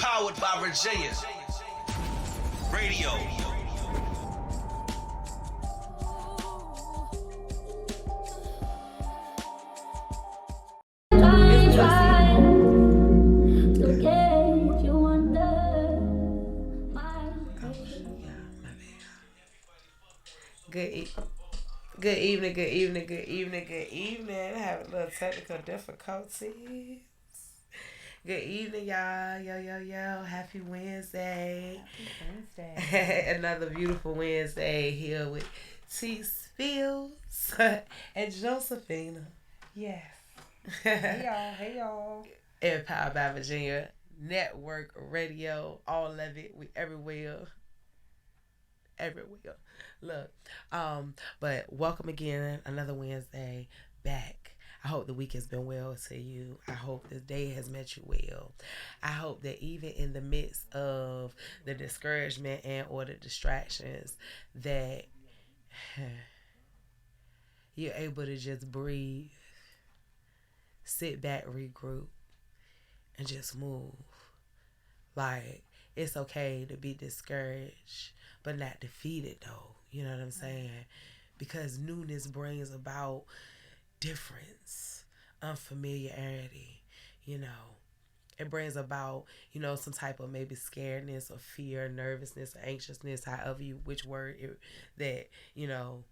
Powered by Virginia Radio. Good evening, good evening, good evening, good evening. Having a little technical difficulties. Good evening, y'all. Yo, yo, yo. Happy Wednesday. Happy Wednesday. Another beautiful Wednesday here with T Spills and Josephina. Yes. Hey y'all. Empowered by Virginia Network Radio. All of it. We everywhere. Look, but welcome again, another Wednesday back. I hope the week has been well to you. I hope this day has met you well. I hope that even in the midst of the discouragement and or the distractions, that you're able to just breathe, sit back, regroup, and just move. Like, it's okay to be discouraged, but not defeated, though. You know what I'm saying? Because newness brings about difference, unfamiliarity, you know. It brings about, some type of maybe scaredness or fear, nervousness, or anxiousness, however which word that, you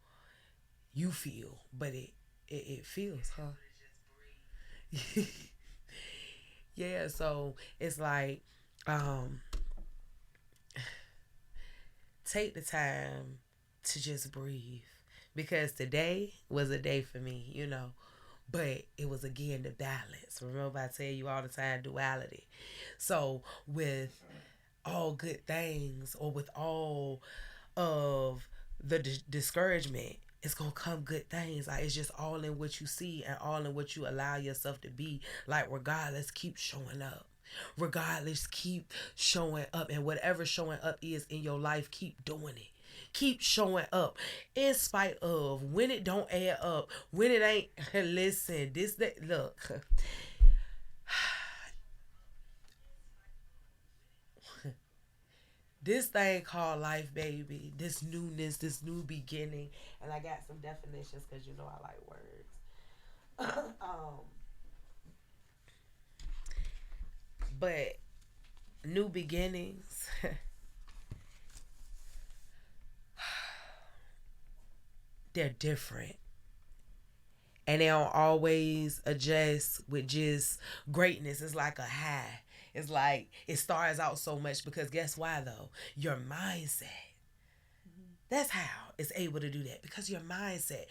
feel. But it feels, huh? Yeah, so it's like, take the time to just breathe, because today was a day for me, but it was again the balance. Remember, I tell you all the time, duality. So with all good things, or with all of the discouragement, it's gonna come good things. Like, it's just all in what you see and all in what you allow yourself to be. Like, regardless, keep showing up. Regardless, keep showing up. And whatever showing up is in your life, keep doing it. Keep showing up in spite of when it don't add up, when it ain't. Listen, look. This thing called life, baby. This newness, this new beginning. And I got some definitions because I like words. But new beginnings. They're different. And they don't always adjust with just greatness. It's like a high. It's like it stars out so much because guess why though? Your mindset. That's how it's able to do that, because your mindset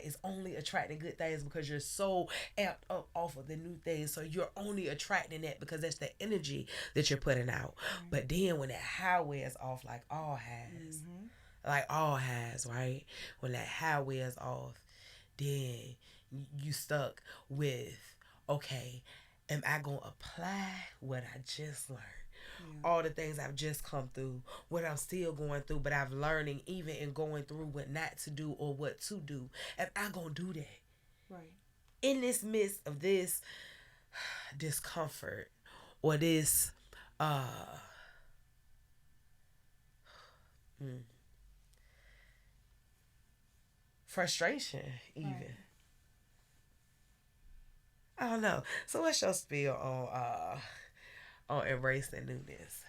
is only attracting good things because you're so amped up off of the new things. So you're only attracting that because that's the energy that you're putting out. Mm-hmm. But then when that high wears off, like all has, right? When that high wears off, then you stuck with, okay, am I going to apply what I just learned? Yeah. All the things I've just come through, what I'm still going through, but I'm learning even in going through what not to do or what to do. Am I going to do that? Right. In this midst of this discomfort or this frustration even. Right. I don't know. So what's your spiel on embracing newness?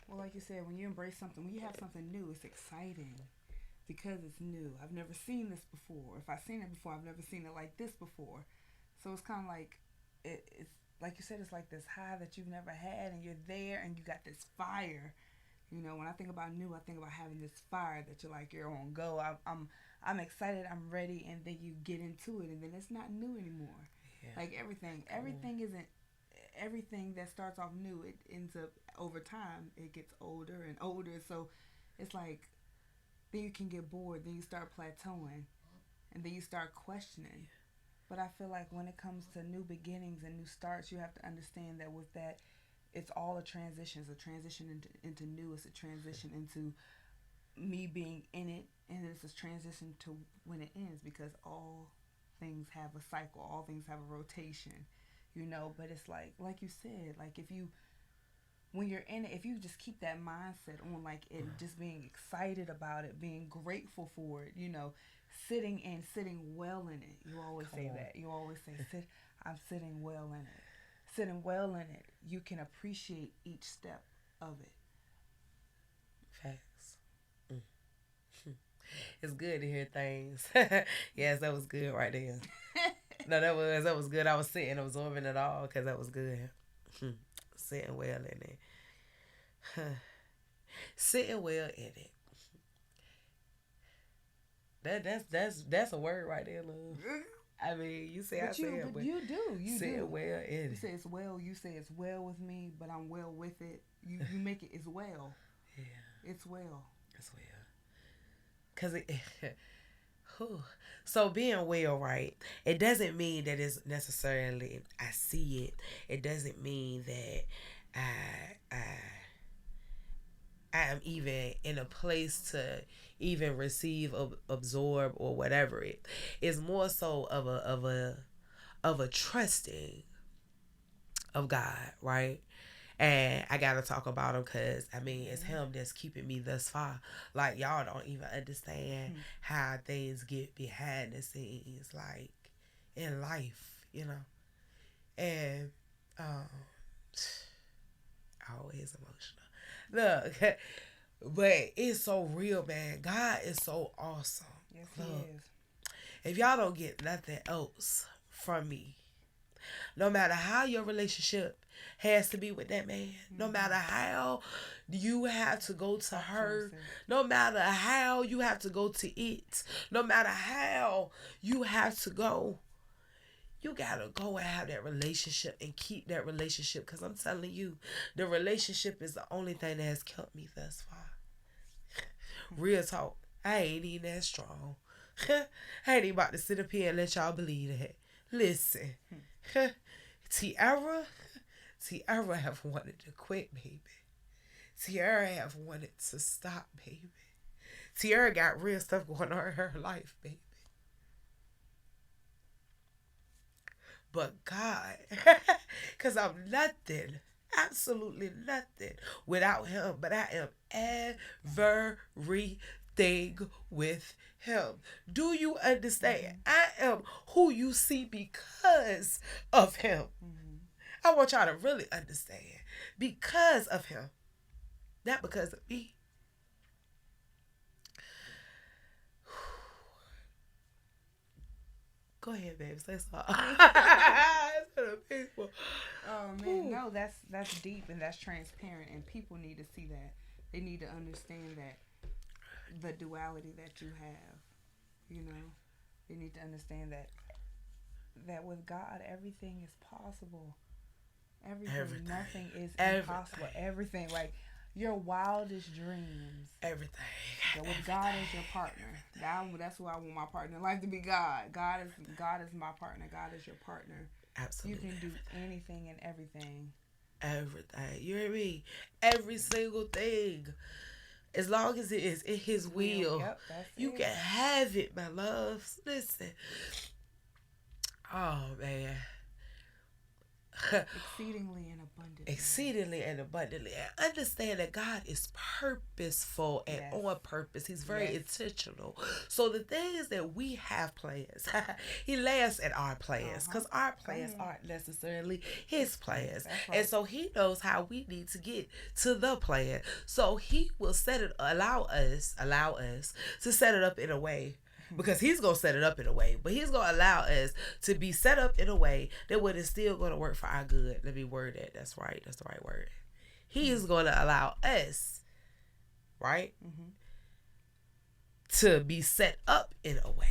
Well, like you said, when you embrace something, when you have something new, it's exciting because it's new. I've never seen this before. If I've seen it before, I've never seen it like this before. So it's kind of like, it's like you said, it's like this high that you've never had, and you're there, and you got this fire. When I think about new, I think about having this fire that you're on go. I'm excited, I'm ready, and then you get into it, and then it's not new anymore. Yeah. Like everything isn't. Everything that starts off new, it ends up over time, it gets older and older. So it's like, then you can get bored, then you start plateauing, and then you start questioning. But I feel like when it comes to new beginnings and new starts, you have to understand that with that, it's all a transition. It's a transition into new. It's a transition into me being in it, and it's a transition to when it ends, because all things have a cycle. All things have a rotation. you know. But it's like you said, like if you, when you're in it, if you just keep that mindset on like it, just being excited about it, being grateful for it, you know, sitting well in it. You always say that. You always say, I'm sitting well in it. Sitting well in it, you can appreciate each step of it. Facts. It's good to hear things. Yes, that was good right there. No, that was good. I was sitting absorbing it all because that was good. Sitting well in it. Sitting well in it. That's a word right there, love. I mean, you say but I say it, but you do. You sitting do. well in You it. say it's well. You say it's well with me, but I'm well with it. You make it as well. Yeah, It's well. as well. Cause it. So being well, right? It doesn't mean that it's necessarily I see it. It doesn't mean that I am even in a place to even receive, absorb, or whatever. It is more so of a trusting of God, right? And I gotta talk about him because I mean it's him that's keeping me thus far. Like y'all don't even understand how things get behind the scenes, like in life, you know. And always emotional. Look, but it's so real, man. God is so awesome. Yes, Look, He is. if y'all don't get nothing else from me, no matter how your relationship has to be with that man, no matter how you have to go to her, no matter how you have to go to it, no matter how you have to go, you gotta go and have that relationship and keep that relationship. Because I'm telling you, the relationship is the only thing that has kept me thus far. Real talk. I ain't even that strong. I ain't even about to sit up here and let y'all believe that. Listen. Tiara have wanted to quit, baby. Tiara have wanted to stop, baby. Tiara got real stuff going on in her life, baby. But God, because I'm nothing, absolutely nothing without him. But I am everything with him. Do you understand? I am who you see because of him. I want y'all to really understand. Because of him. Not because of me. Go ahead, baby. Say something. Oh man, no, that's deep and that's transparent, and people need to see that. They need to understand that the duality that you have. You know, they need to understand that with God, everything is possible. Everything. Nothing is impossible. Everything, like your wildest dreams. Everything. But with God as your partner, that's who I want my partner in life to be. God is my partner. God is your partner. Absolutely. You can do anything and everything. Everything. You hear me? Every single thing. As long as it is in his will. Yep, that's you it. can have it, my loves. Listen. Oh, man. Exceedingly and abundantly. Exceedingly and abundantly. And understand that God is purposeful and on purpose. He's very intentional. So the things that we have plans, he laughs at our plans because our plans aren't necessarily his plans. Right. And so he knows how we need to get to the plan. So he will allow us to set it up in a way. Because he's going to set it up in a way. But he's going to allow us to be set up in a way that what is still going to work for our good. Let me word that. That's right. That's the right word. He is going to allow us, right, to be set up in a way.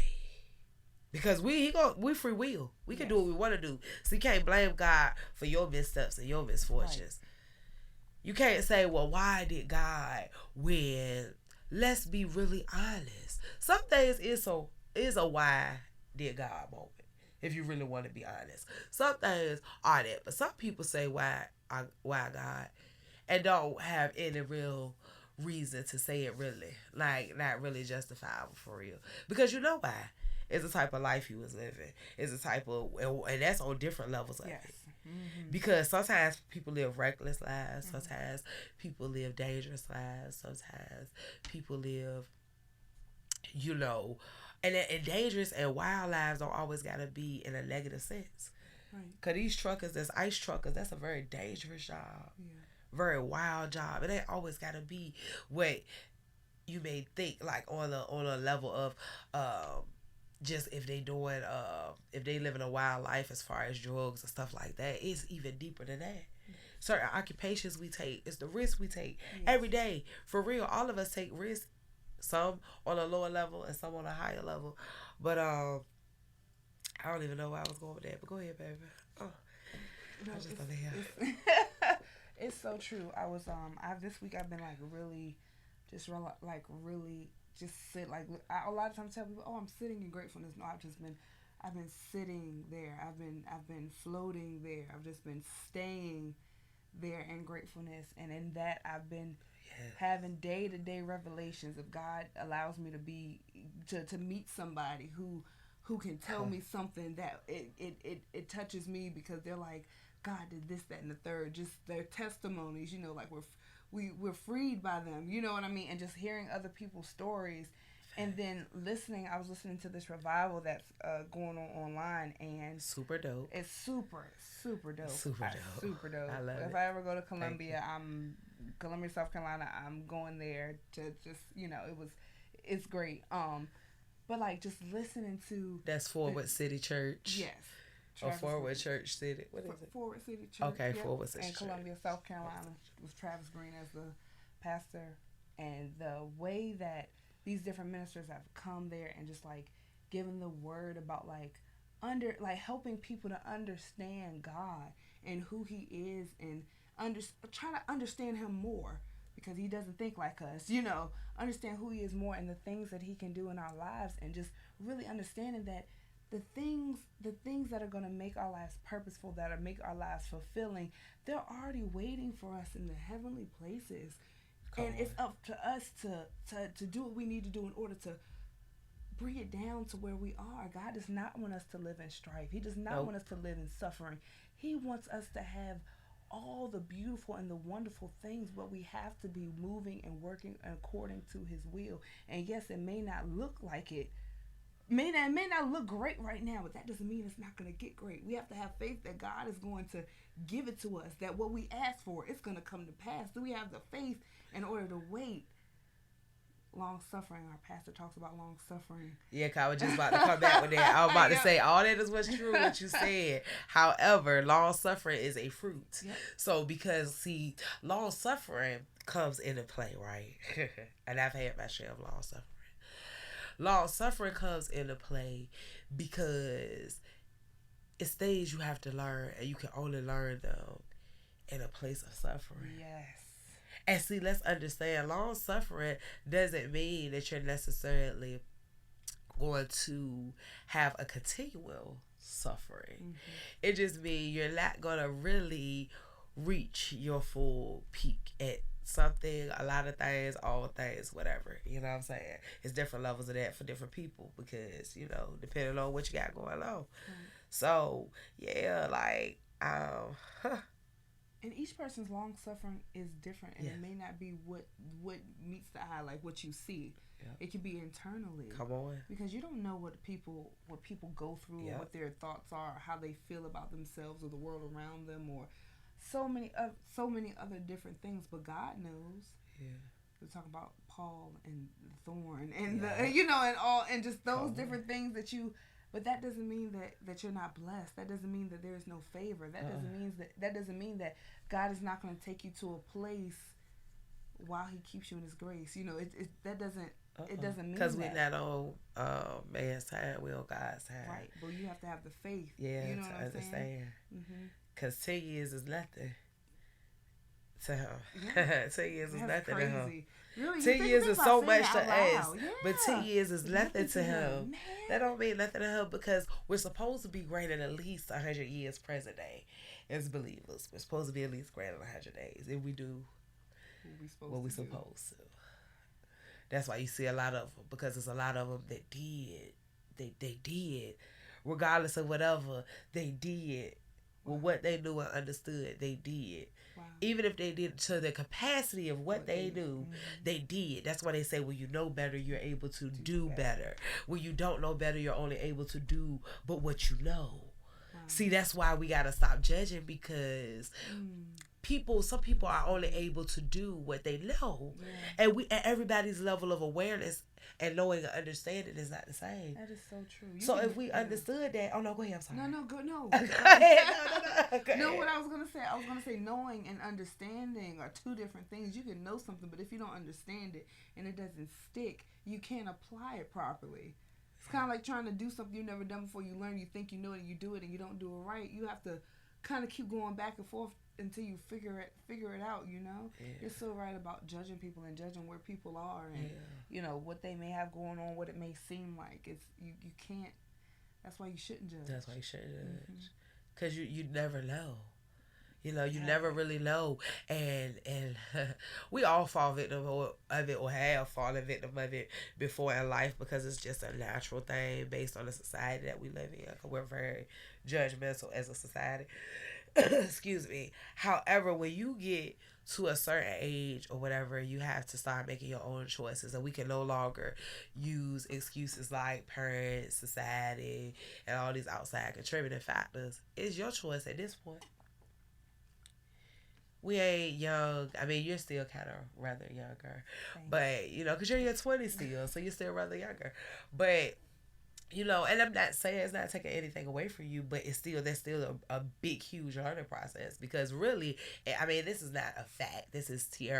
Because we free will. We can do what we want to do. So you can't blame God for your missteps and your misfortunes. Right. You can't say, well, why did God win? Let's be really honest. Some things is a why did God moment, if you really want to be honest. Some things are that, but some people say why God, and don't have any real reason to say it really, like not really justifiable for real. Because you know why? It's the type of life he was living. It's the type of, and that's on different levels of it. Because sometimes people live reckless lives. Sometimes people live dangerous lives. Sometimes people live, you know, and dangerous and wild lives don't always gotta be in a negative sense. Right. Cause these truckers, that's ice truckers, that's a very dangerous job. Yeah. Very wild job. It ain't always gotta be what you may think, like on a level of just if they doing if they living a wild life as far as drugs and stuff like that. It's even deeper than that. Certain occupations we take, it's the risk we take every day. For real, all of us take risks. Some on a lower level and some on a higher level. But I don't even know where I was going with that. But go ahead, baby. Oh, No, I just thought that. it's so true. I was this week I've been like really, just sit like a lot of times tell people, oh, I'm sitting in gratefulness. No, I've been sitting there. I've been floating there. I've just been staying there in gratefulness, and in that I've been having day-to-day revelations of God allows me to meet somebody who can tell me something that it touches me, because they're like, God did this, that, and the third. Just their testimonies, you know, like we're freed by them, you know what I mean? And just hearing other people's stories, and then I was listening to this revival that's going on online, and super dope. It's super dope. Super dope. I love it. If I ever go to Columbia, South Carolina, I'm going there to just, you know, it's great. But like just listening to that's Forward City Church. Yes. Or Forward Church City. What is it? Forward City Church. Okay, Forward City Church. In Columbia, South Carolina, with Travis Green as the pastor, and the way that these different ministers have come there and just like given the word about like helping people to understand God and who He is, and try to understand Him more, because He doesn't think like us, you know, understand who He is more and the things that He can do in our lives, and just really understanding that the things that are going to make our lives purposeful, that are make our lives fulfilling, they're already waiting for us in the heavenly places. It's up to us to do what we need to do in order to bring it down to where we are. God does not want us to live in strife. He does not want us to live in suffering. He wants us to have all the beautiful and the wonderful things, but we have to be moving and working according to His will. And yes, it may not look like it. It may not look great right now, but that doesn't mean it's not going to get great. We have to have faith that God is going to give it to us, that what we ask for, it's going to come to pass. Do we have the faith in order to wait? Long suffering. Our pastor talks about long suffering. Yeah, cause I was just about to come back with that. I was about to say all that is what's true what you said. However, long suffering is a fruit. Yep. So because see, long suffering comes into play, right? And I've had my share of long suffering. Long suffering comes into play because it's things you have to learn, and you can only learn them in a place of suffering. Yes. And see, let's understand, long suffering doesn't mean that you're necessarily going to have a continual suffering. Mm-hmm. It just means you're not going to really reach your full peak at something, a lot of things, all things, whatever. You know what I'm saying? It's different levels of that for different people, because, you know, depending on what you got going on. So, yeah, like, and each person's long suffering is different, and it may not be what meets the eye, like what you see. Yep. It could be internally. Come on. Because you don't know what people go through, or what their thoughts are, or how they feel about themselves or the world around them, or so many other different things. But God knows. Yeah. We're talking about Paul and the thorn and the, you know, and all, and just those different things that you. But that doesn't mean that you're not blessed. That doesn't mean that there is no favor. That doesn't mean that God is not going to take you to a place while He keeps you in His grace. You know, it doesn't mean because we're not on man's time, we're on God's time. Right, but you have to have the faith. Yeah, you know to what I'm understand. Because 10 years is nothing to Him. Yeah. 10 years is That's nothing crazy. to Him. Really, 10 years is so much to us, yeah. but 10 years is nothing to Him. Man. That don't mean nothing to Him, because we're supposed to be greater than at least 100 years present day as believers. We're supposed to be at least greater than 100 days if we do what we're supposed to. That's why you see a lot of them, because there's a lot of them that did. They did, regardless of whatever they did. with what they knew and understood, they did. Wow. Even if they did to the capacity of what they knew, they did. That's why they say when you know better, you're able to do better. When you don't know better, you're only able to do but what you know. Wow. See, that's why we got to stop judging, because some people are only able to do what they know. Yeah. And everybody's level of awareness and knowing and understanding is not the same. That is so true. If we understood that, oh no, go ahead. I'm sorry. No. Go ahead. No. What I was gonna say, knowing and understanding are two different things. You can know something, but if you don't understand it and it doesn't stick, you can't apply it properly. It's kind of like trying to do something you've never done before. You learn, you think you know it, and you do it, and you don't do it right. You have to kind of keep going back and forth until you figure it out, you know? Yeah. You're so right about judging people and judging where people are and, you know, what they may have going on, what it may seem like. It's you can't, that's why you shouldn't judge. That's why you shouldn't judge. Because you never know. You know, you never really know. And we all fall victim of it or have fallen victim of it before in life, because it's just a natural thing based on the society that we live in. We're very judgmental as a society. Excuse me. However, when you get to a certain age or whatever, you have to start making your own choices, and we can no longer use excuses like parents, society, and all these outside contributing factors. It's your choice at this point. We ain't young. I mean, you're still kind of rather younger, but you know, because you're in your 20s still, so you're still rather younger. But you know, and I'm not saying it's not taking anything away from you, but there's still a big, huge learning process, because really, I mean, this is not a fact. This is T.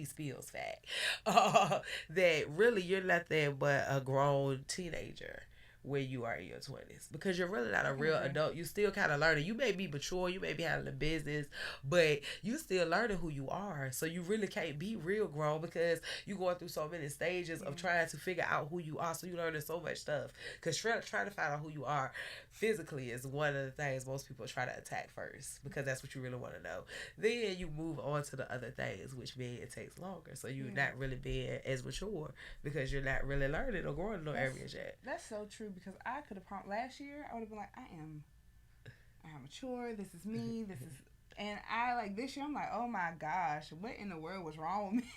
Spill's fact. That really you're nothing but a grown teenager when you are in your 20s, because you're really not a real adult. You still kind of learning. You may be mature, you may be handling a business, but you still learning who you are. So you really can't be real grown, because you're going through so many stages of trying to figure out who you are. So you're learning so much stuff, because trying to find out who you are physically is one of the things most people try to attack first, because that's what you really want to know. Then you move on to the other things, which means it takes longer. So you're not really being as mature, because you're not really learning or growing in those areas yet. That's so true, because I could have last year I would have been like, I am mature, this is me, and I like this year I'm like, oh my gosh, what in the world was wrong with me?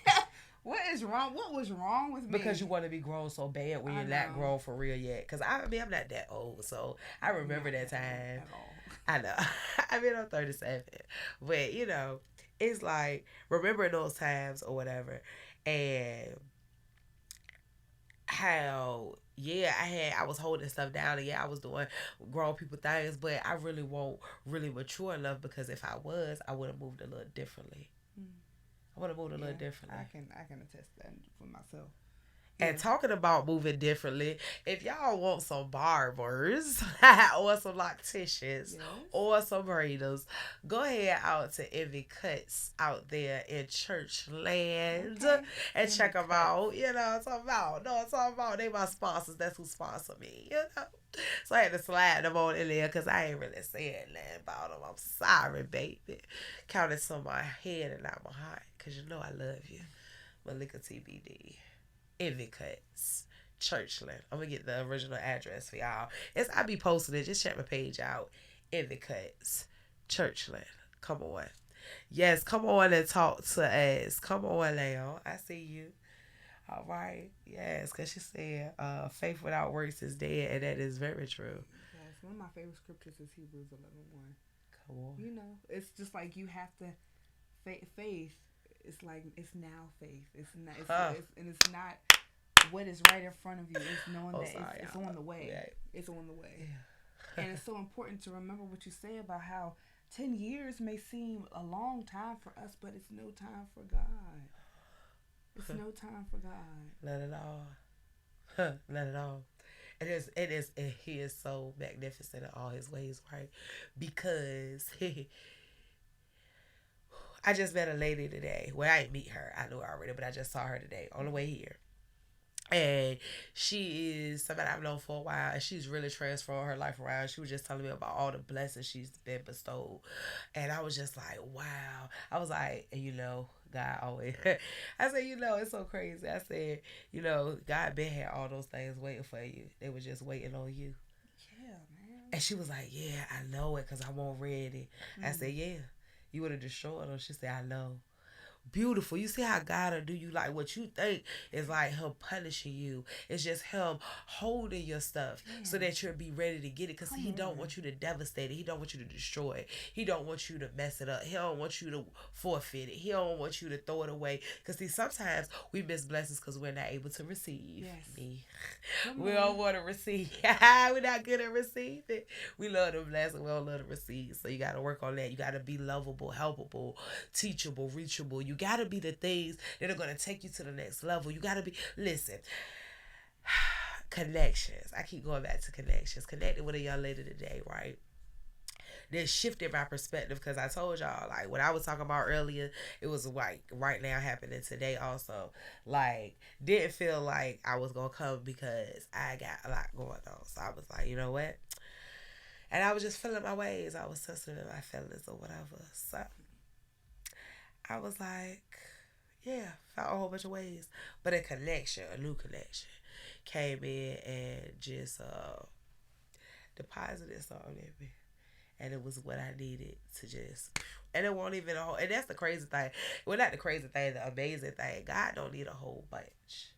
What was wrong with me? Because you want to be grown so bad when you're not grown for real yet. Because I mean, I'm not that old, so I remember that time. I know. I mean, I'm 37, but you know, it's like remembering those times or whatever, and how I was holding stuff down, and I was doing grown people things, but I really won't really mature enough, because if I was, I would have moved a little differently. I would have moved a little differently. I can attest that for myself. And talking about moving differently, if y'all want some barbers or some locticians or some braiders, go ahead out to Envy Cuts out there in Churchland and check them out. You know what I'm talking about. They my sponsors. That's who sponsor me, you know. So I had to slide them on in there, because I ain't really saying nothing about them. I'm sorry, baby. Counting to my head and not my heart, because you know I love you. Malika TBD. Envy Cuts, Churchland. I'm gonna get the original address for y'all. I be posting it. Just check my page out. Envy Cuts, Churchland. Come on. Yes, come on and talk to us. Come on now. I see you. All right. Yes, because she said faith without works is dead, and that is very true. Yes, one of my favorite scriptures is Hebrews 11:1. Come on. You know, it's just like you have to faith. It's like it's now faith. It's not. And it's not what is right in front of you. It's knowing that it's on the way. Yeah. It's on the way. Yeah. And it's so important to remember what you say about how 10 years may seem a long time for us, but it's no time for God. It's no time for God. Not at all. Not at all. He is so magnificent in all his ways, right? Because I just met a lady today. Well, I didn't meet her. I knew her already, but I just saw her today on the way here. And she is somebody I've known for a while, and she's really transformed her life around. She was just telling me about all the blessings she's been bestowed. And I was just like, wow. I was like, you know, God always. I said, you know, it's so crazy. I said, you know, God been had all those things waiting for you. They were just waiting on you. Yeah, man. And she was like, yeah, I know it because I won't read it. I said, yeah, you would have destroyed her. She said, I know. Beautiful. You see how God will do you like what you think is like him punishing you. It's just him holding your stuff so that you'll be ready to get it. Because he don't want you to devastate it. He don't want you to destroy it. He don't want you to mess it up. He don't want you to forfeit it. He don't want you to throw it away. Because see, sometimes we miss blessings because we're not able to receive. Yes. Me. We don't want to receive. We're not good at receiving. We love the blessing. We don't love to receive. So you got to work on that. You got to be lovable, helpable, teachable, reachable. You got to be the things that are going to take you to the next level. You got to be, listen, connections. I keep going back to connections. Connected with a young lady today, right? That shifted my perspective because I told y'all, like, what I was talking about earlier, it was like right now happening today also. Like, didn't feel like I was going to come because I got a lot going on. So I was like, you know what? And I was just feeling my ways. I was sensitive to my feelings or whatever. So I was like, yeah, felt a whole bunch of ways. But a connection, a new connection, came in and just deposited something in me. And it was what I needed to just, and it won't even, and that's the crazy thing. Well, not the crazy thing, the amazing thing. God don't need a whole bunch.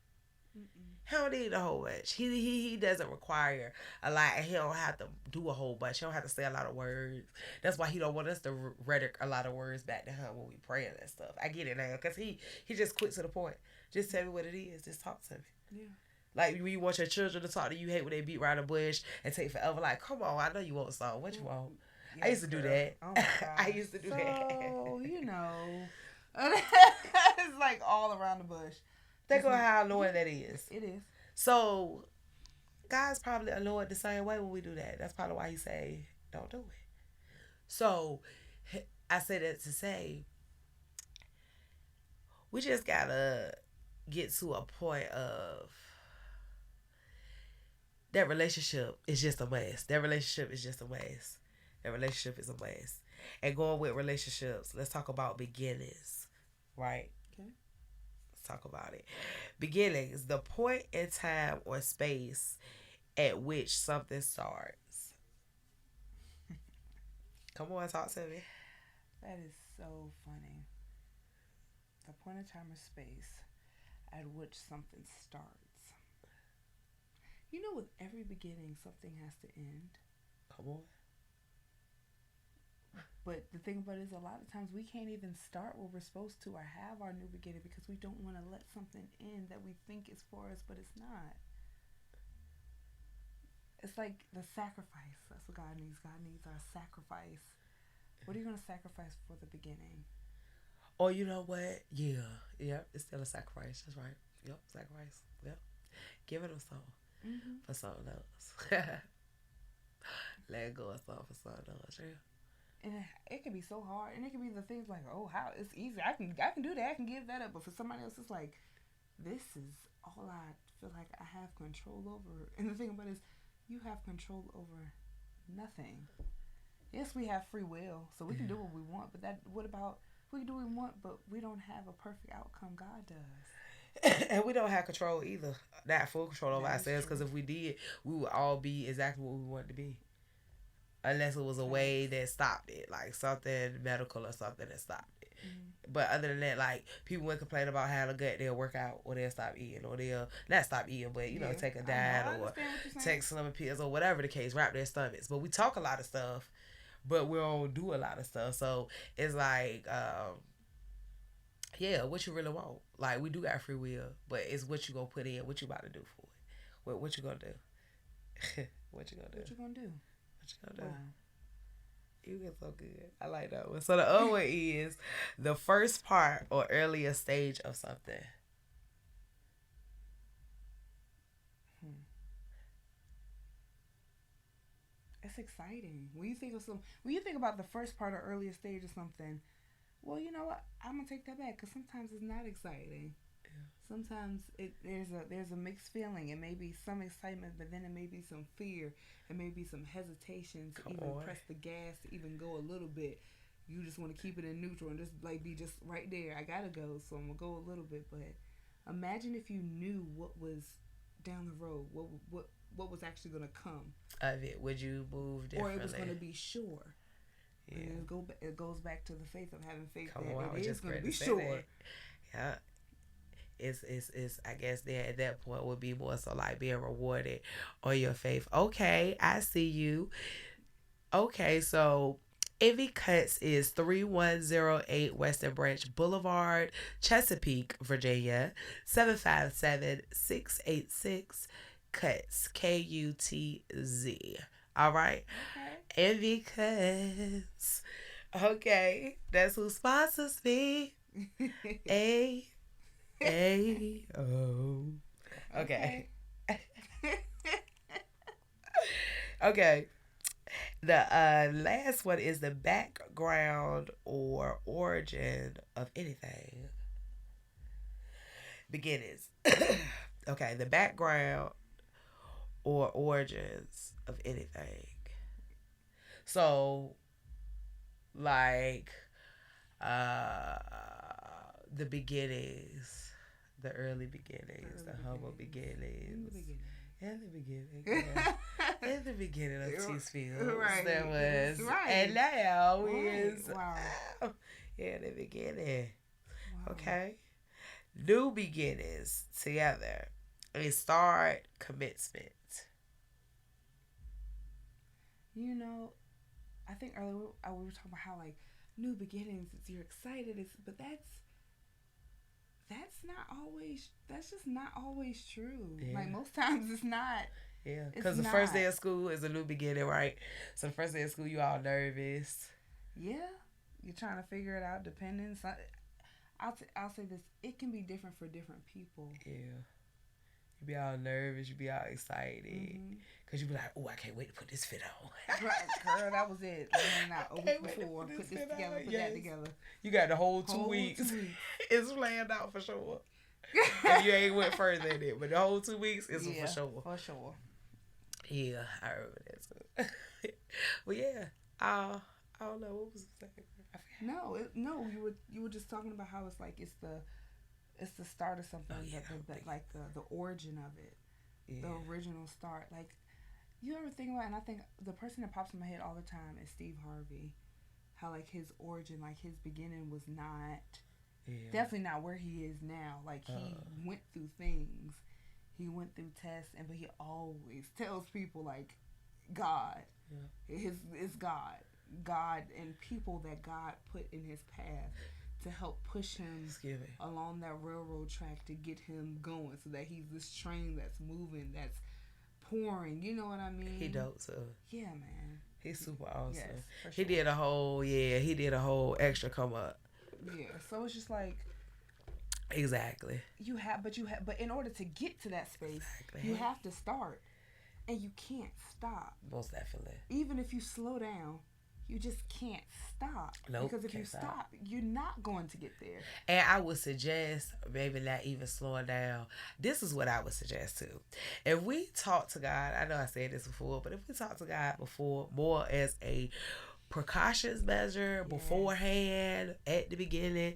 He don't need a whole bunch. He doesn't require a lot, and he don't have to do a whole bunch. He don't have to say a lot of words. That's why he don't want us to rhetoric a lot of words back to him when we praying and stuff. I get it now, because he just quick to the point. Just tell me what it is. Just talk to me. Yeah. Like when you want your children to talk to you, hate when they beat around the bush and take forever. Like, come on, I know you want something. What you want? Yes, I used to do that. Oh my God. I used to do that. So, you know, it's like all around the bush. Think of how annoying that is. It is. So, God's probably annoyed the same way when we do that. That's probably why he say, don't do it. So, I say that to say, we just gotta get to a point of that relationship is just a mess. That relationship is just a mess. That relationship is a mess. And going with relationships, let's talk about beginnings, right? Okay. Let's talk about it. Beginnings, the point in time or space at which something starts. Come on, talk to me. That is so funny. The point in time or space at which something starts. You know, with every beginning, something has to end. Come on. But the thing about it is, a lot of times we can't even start where we're supposed to or have our new beginning because we don't want to let something in that we think is for us, but it's not. It's like the sacrifice. That's what God needs. God needs our sacrifice. What are you going to sacrifice for the beginning? Oh, you know what? Yeah. Yep. It's still a sacrifice. That's right. Yep. Sacrifice. Yep. Give it a song for something else. Let go of something for something else. Yeah. And it can be so hard, and it can be the things like, oh, how it's easy. I can do that. I can give that up. But for somebody else, it's like, this is all I feel like I have control over. And the thing about it is, you have control over nothing. Yes, we have free will, so we can do what we want. But what about we can do what we want, but we don't have a perfect outcome? God does. And we don't have control either. Not full control over ourselves, because if we did, we would all be exactly what we wanted to be. Unless it was a way that stopped it, like something medical or something that stopped it. But other than that, like, people would complain about having a gut, they'll work out, or they'll stop eating, or they'll not stop eating, but you know, take a diet, or take some pills, or whatever the case, wrap their stomachs. But we talk a lot of stuff, but we don't do a lot of stuff. So it's like, yeah, what you really want. Like, we do got free will, but it's what you gonna put in, what you about to do for it. What you gonna do? What you gonna do? What you gonna do? Wow. You get so good. I like that one. So the other one is the first part or earlier stage of something. It's exciting. When you think about the first part or earlier stage of something, well, you know what? I'm gonna take that back, because sometimes it's not exciting. Sometimes there's a mixed feeling. It may be some excitement, but then it may be some fear. It may be some hesitation to press the gas, to even go a little bit. You just want to keep it in neutral and just like be just right there. I gotta go, so I'm gonna go a little bit. But imagine if you knew what was down the road. what was actually going to come of it. Would you move differently? Or it was going to be sure. Yeah. And it goes back to the faith of having faith Come that on, I was it is just going to ready be to say sure. that. Yeah. It's I guess there at that point would be more so like being rewarded on your faith. Okay, I see you. Okay, so Envy Cuts is 3108 Western Branch Boulevard, Chesapeake, Virginia, 757-686 Cuts, Kutz. All right? Okay. Envy Cuts. Okay, that's who sponsors me. A-O. Okay. Okay. The last one is the background or origin of anything. Beginnings. Okay, the background or origins of anything. So, like, the beginnings, the early beginnings, the humble beginnings. In the beginning, yeah. In the beginning of T-Fields, right. there was, Right. and now Right. is, Wow. In the beginning, Wow. okay? New beginnings together. A start, commencement. You know, I think earlier we were talking about how like new beginnings, you're excited, but that's just not always true. Yeah. Like most times it's not. Yeah, because the first day of school is a new beginning, right? So the first day of school, you all nervous. Yeah, you're trying to figure it out. Depending, so I'll say this: it can be different for different people. Yeah, you be all nervous, you be all excited, because you be like, "Oh, I can't wait to put this fit on." Right, girl, that was it. Laying out a week before, put this together, put that together. You got the whole 2 weeks. It's planned out for sure. If you ain't went further than it, but the whole 2 weeks is for sure. For sure. Yeah, I remember that too. Well, yeah, I don't know what was the second. No, you were just talking about how it's like it's the start of something, like the origin of it, the original start. Like, you ever think about it? And I think the person that pops in my head all the time is Steve Harvey. How like his origin, like his beginning was not definitely not where he is now. Like he went through things, he went through tests, but he always tells people like God, is God and people that God put in his path to help push him along that railroad track to get him going, so that he's this train that's moving, that's pouring. You know what I mean? He dope too. Yeah, man. He's super awesome. Yes, for He sure. did a whole extra come up. Yeah, so it's just like exactly. But in order to get to that space, you have to start, and you can't stop. Most definitely. Even if you slow down, you just can't stop. Nope, Because if you stop, you're not going to get there. And I would suggest maybe not even slowing down. This is what I would suggest too. If we talk to God, I know I said this before, but if we talk to God before more as a precautions measure beforehand, at the beginning,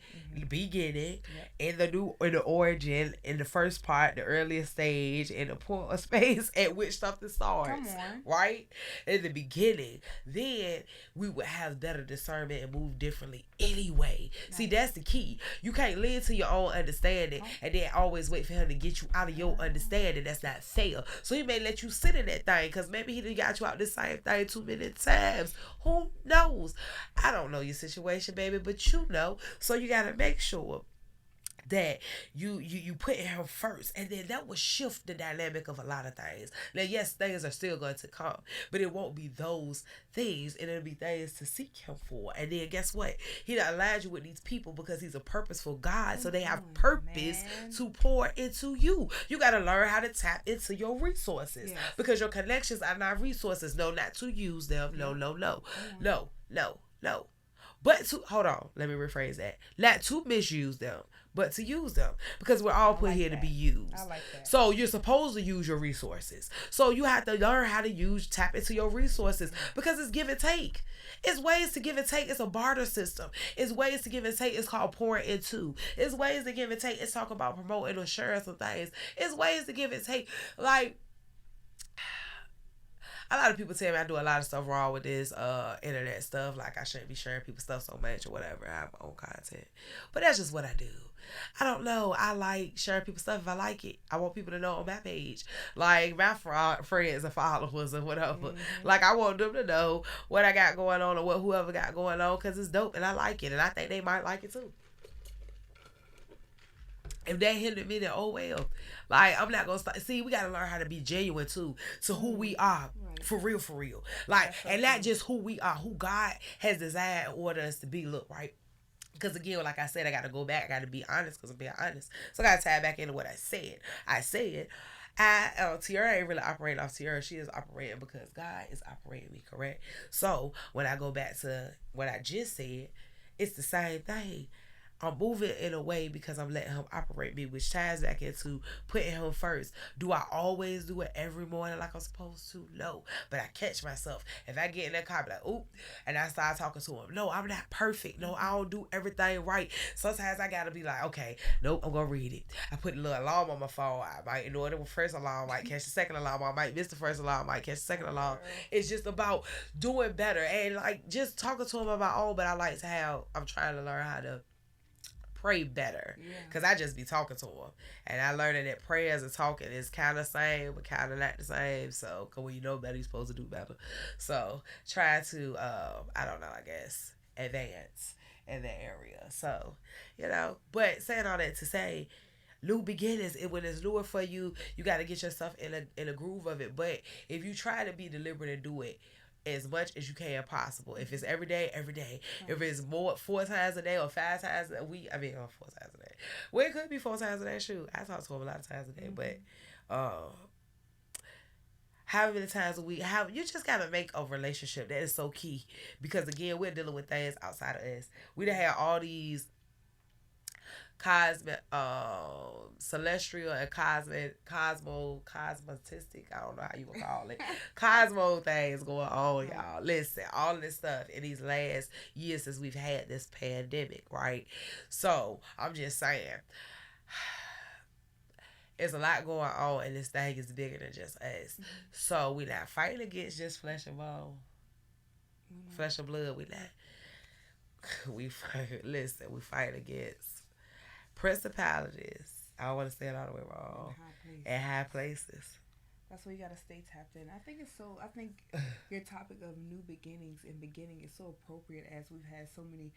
in the origin, in the first part, the earliest stage, in the point of space at which something starts. Come on. Right? In the beginning, then we would have better discernment and move differently anyway. Nice. See, that's the key. You can't lean to your own understanding and then always wait for him to get you out of your understanding. That's not fair. So he may let you sit in that thing because maybe he done got you out the same thing too many times. Who knows? I don't know your situation, baby, but you know. So you gotta make sure that you put him first, and then that will shift the dynamic of a lot of things. Now, yes, things are still going to come, but it won't be those things, and it'll be things to seek him for. And then guess what? He done allowed you with these people because he's a purposeful God, so they have purpose to pour into you. You got to learn how to tap into your resources because your connections are not resources. No, not to use them. No. But to, hold on, let me rephrase that. Not to misuse them, but to use them. Because we're all put here to be used. I like that. So you're supposed to use your resources. So you have to learn how to tap into your resources. Because it's give and take. It's ways to give and take. It's a barter system. It's ways to give and take. It's called pouring into. It's ways to give and take. It's talking about promoting insurance and things. It's ways to give and take. Like, a lot of people tell me I do a lot of stuff wrong with this internet stuff. Like I shouldn't be sharing people's stuff so much or whatever. I have my own content. But that's just what I do. I don't know. I like sharing people's stuff if I like it. I want people to know on my page. Like my friends and followers or whatever. Mm-hmm. Like I want them to know what I got going on or what whoever got going on because it's dope and I like it. And I think they might like it too. If that hindered me, then oh well. Like, I'm not going to stop. See, we got to learn how to be genuine, too, to who we are. Right. For real, for real. Like, and not just who we are, who God has desired and ordered us to be. Look, right? Because, again, like I said, I got to go back. I got to be honest because I'm being honest. So, I got to tie back into what I said. Tiara ain't really operating off Tiara. She is operating because God is operating me, correct? So, when I go back to what I just said, it's the same thing. I'm moving in a way because I'm letting him operate me, which ties back into putting him first. Do I always do it every morning like I'm supposed to? No. But I catch myself. If I get in that car, I be like, oop, and I start talking to him. No, I'm not perfect. No, I don't do everything right. Sometimes I got to be like, okay, nope, I'm going to read it. I put a little alarm on my phone. I might ignore the first alarm, I might catch the second alarm. I might miss the first alarm, I might catch the second alarm. It's just about doing better and like just talking to him about all, but I like to have, I'm trying to learn how to pray better because I just be talking to him and I learned that prayers and talking is kind of same but kind of not the same. So cause when you know better you're supposed to do better. So try to I don't know, I guess advance in that area. So but saying all that to say new beginnings, and when it's newer for you, you got to get yourself in a groove of it. But if you try to be deliberate and do it as much as you can possible. If it's every day, every day. If it's 4 times a day or 5 times a week, 4 times a day. Well, it could be 4 times a day. Shoot, I talk to him a lot of times a day, but however many times a week, you just gotta make a relationship. That is so key because again, we're dealing with things outside of us. We done had all these celestial and cosmetic, cosmotistic, I don't know how you would call it, cosmo things going on, y'all. Listen, all of this stuff in these last years since we've had this pandemic, right? So, I'm just saying, there's a lot going on and this thing is bigger than just us. So, we're not fighting against just flesh and bone. Flesh and blood, we not. We fight against principalities. I don't want to say it all the way wrong. At high places. That's why you gotta stay tapped in. I think your topic of new beginnings and beginning is so appropriate as we've had so many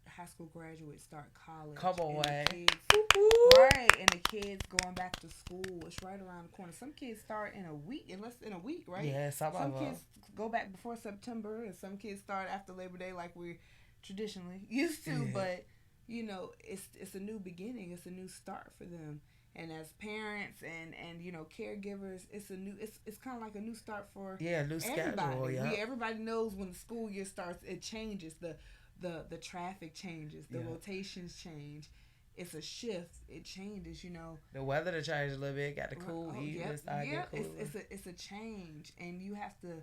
high school graduates start college. Come on, and the kids going back to school. It's right around the corner. Some kids start in a week, right? Yeah, some kids go back before September, and some kids start after Labor Day, like we're traditionally used to. But it's a new beginning. It's a new start for them. And as parents and caregivers, it's kind of like a new start for new everybody. schedule. Yeah, everybody knows when the school year starts, it changes. The traffic changes. The rotations change. It's a shift. It changes. The weather to change a little bit. Got the cool heat. It's a change, and you have to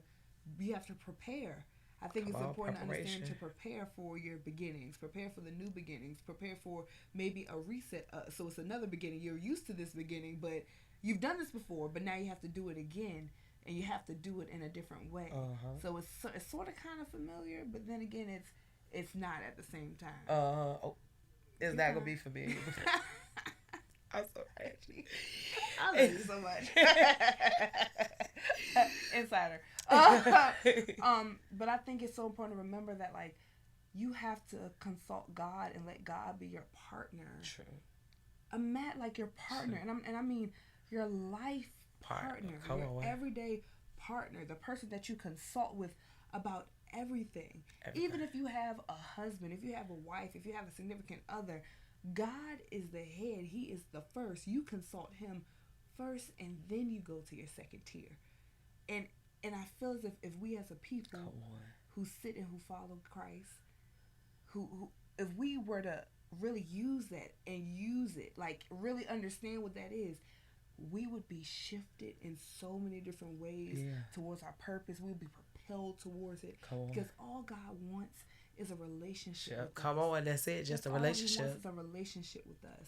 prepare. I think it's important to understand to prepare for your beginnings, prepare for the new beginnings, prepare for maybe a reset. So it's another beginning. You're used to this beginning, but you've done this before, but now you have to do it again, and you have to do it in a different way. So it's sort of kind of familiar, but then again, it's not at the same time. It's not gonna be familiar. I'm so happy. I love you so much. Insider. But I think it's so important to remember that you have to consult God and let God be your partner. True. Like your partner, and I mean your life partner, your everyday partner, the person that you consult with about everything. Even if you have a husband, if you have a wife, if you have a significant other, God is the head. He is the first. You consult him first, and then you go to your second tier. And I feel as if we as a people who sit and who follow Christ, who if we were to really use that and use it, really understand what that is, we would be shifted in so many different ways towards our purpose. We would be propelled towards it. Because all God wants is a relationship with us. That's it. Just a relationship. All he wants is a relationship with us.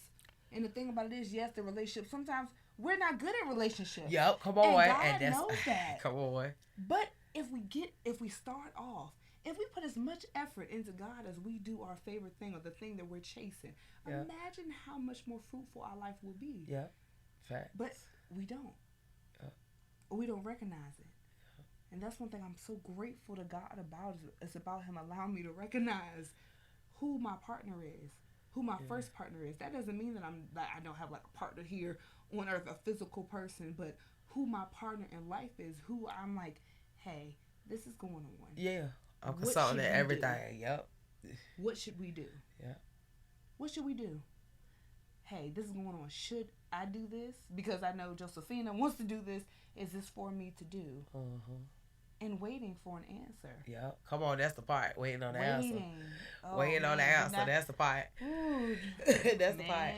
And the thing about it is, yes, the relationship, sometimes we're not good at relationships. Yep, come on. And God knows that. Come on. But if we start off, if we put as much effort into God as we do our favorite thing or the thing that we're chasing, imagine how much more fruitful our life will be. Yeah. Fact. But we don't. We don't recognize it. And that's one thing I'm so grateful to God about. It's about Him allowing me to recognize who my partner is, who my first partner is. That doesn't mean that I don't have like a partner here on earth, a physical person, but who my partner in life is, who I'm like, hey, this is going on. Yeah. I'm consulting everything. Yep. What should we do? Yeah. What should we do? Hey, this is going on. Should I do this? Because I know Josephina wants to do this. Is this for me to do? And waiting for an answer. Yeah. Come on, that's the part. Waiting on the answer. Oh, waiting on the answer. That's the part. Ooh, that's the part.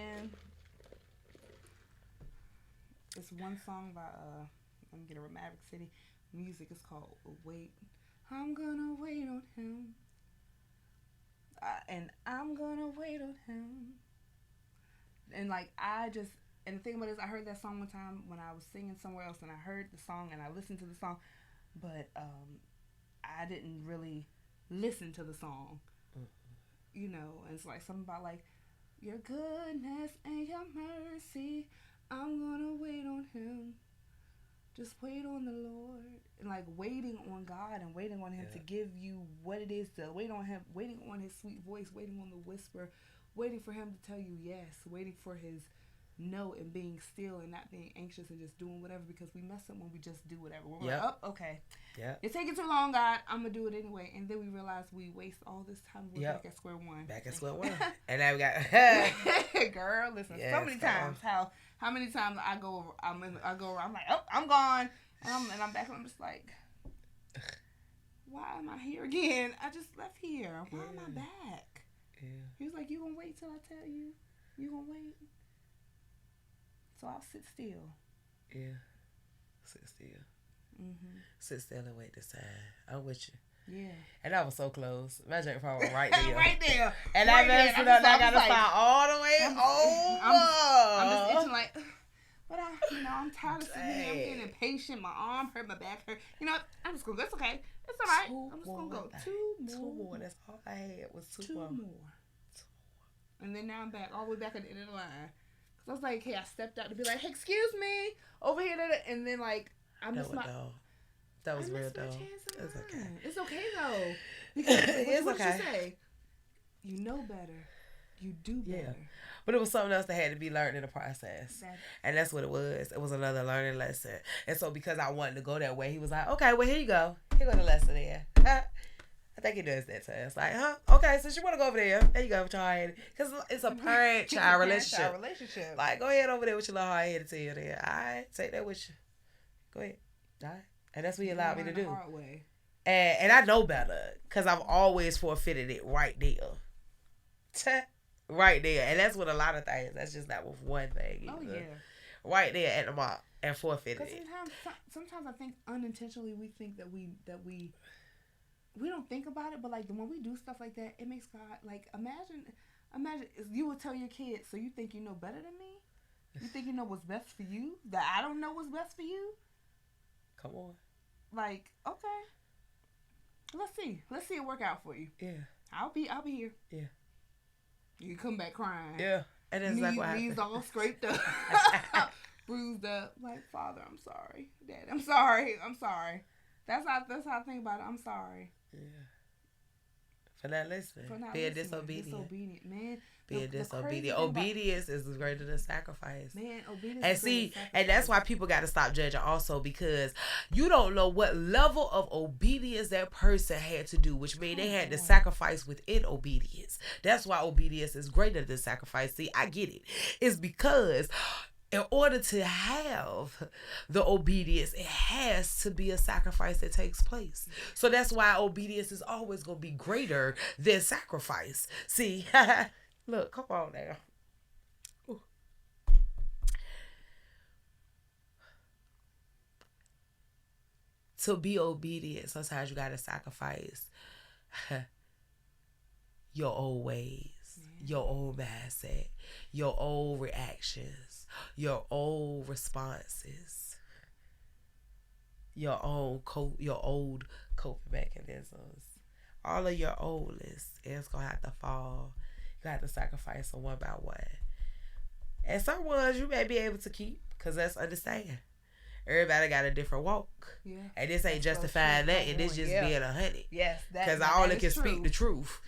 It's one song by let me get a Maverick City music. It's called Wait. I'm gonna wait on him. And I'm gonna wait on him. And like and the thing about it is, I heard that song one time when I was singing somewhere else, and I heard the song and I listened to the song, but I didn't really listen to the song. You know, and it's like something about like your goodness and your mercy. I'm gonna wait on him. Just wait on the Lord. And like waiting on God and waiting on Him to give you what it is to wait on Him, waiting on His sweet voice, waiting on the whisper, waiting for Him to tell you yes, waiting for His no, and being still and not being anxious and just doing whatever, because we mess up when we just do whatever. We're like, oh, okay. Yeah. It's taking too long, God. I'm going to do it anyway. And then we realize we waste all this time. We're back at square one. Back at square one. And now we got... Girl, listen. So many times. How many times I go over, I'm like, oh, I'm gone. And I'm back and I'm just like, why am I here again? I just left here. Why am I back? Yeah. He was like, you going to wait till I tell you? You going to wait? So I'll sit still. Yeah. Sit still. Sit still and wait this time. I'm with you. Yeah. And I was so close. Imagine if I was right there. Right there. And I messed it up and I got to find all the way over. I'm just itching like, but I'm tired of sitting here. I'm getting impatient. My arm hurt, my back hurt. You know, I'm just going to go. It's okay. It's all right. I'm just going to go. Two more. That's all I had was two more. And then now I'm back, all the way back at the end of the line. I was like, hey, I stepped out to be like, hey, excuse me, over here. And then, like, I missed my... That was real, though. It's okay. It's okay, though. Because what did you say? You know better. You do better. Yeah. But it was something else that had to be learned in the process. And that's what it was. It was another learning lesson. And so because I wanted to go that way, he was like, okay, well, here you go. Here go the lesson there. I think he does that to us. Like, okay, since you want to go over there you go with your hard-headed. Because it's a parent-child relationship. Like, go ahead over there with your little hard-headed tail there. All right, take that with you. Go ahead. All right. And that's what he allowed me to do. Hard way. And I know better because I've always forfeited it right there. Right there. And that's with a lot of things. That's just not with one thing. Oh, yeah. Right there at the mark and forfeited it. Sometimes I think unintentionally we think that we don't think about it, but like when we do stuff like that, it makes God like imagine you would tell your kids, so you think you know better than me? You think you know what's best for you? That I don't know what's best for you? Come on. Like, okay. Let's see it work out for you. Yeah. I'll be here. Yeah. You come back crying. Yeah. And that's like what happened. Knees all scraped up. Bruised up. Like, Father, I'm sorry. Dad, I'm sorry. That's how I think about it. I'm sorry. Yeah. For not listening. Being disobedient. Man. Being disobedient. Obedience is greater than sacrifice. Man, obedience and is see, sacrifice. and that's why people got to stop judging also, because you don't know what level of obedience that person had to do, which means they had to sacrifice within obedience. That's why obedience is greater than sacrifice. See, I get it. It's because in order to have the obedience, it has to be a sacrifice that takes place. So that's why obedience is always going to be greater than sacrifice. See, look, come on now. Ooh. To be obedient, sometimes you got to sacrifice your old ways, your old mindset, your old reactions, your old responses, your old coping mechanisms. All of your oldest is gonna have to fall. You have to sacrifice them one by one. And some ones you may be able to keep, because let's understand. Everybody got a different walk. Yeah. And this ain't justifying that, and it's just being 100. Yes, because I only can speak the truth.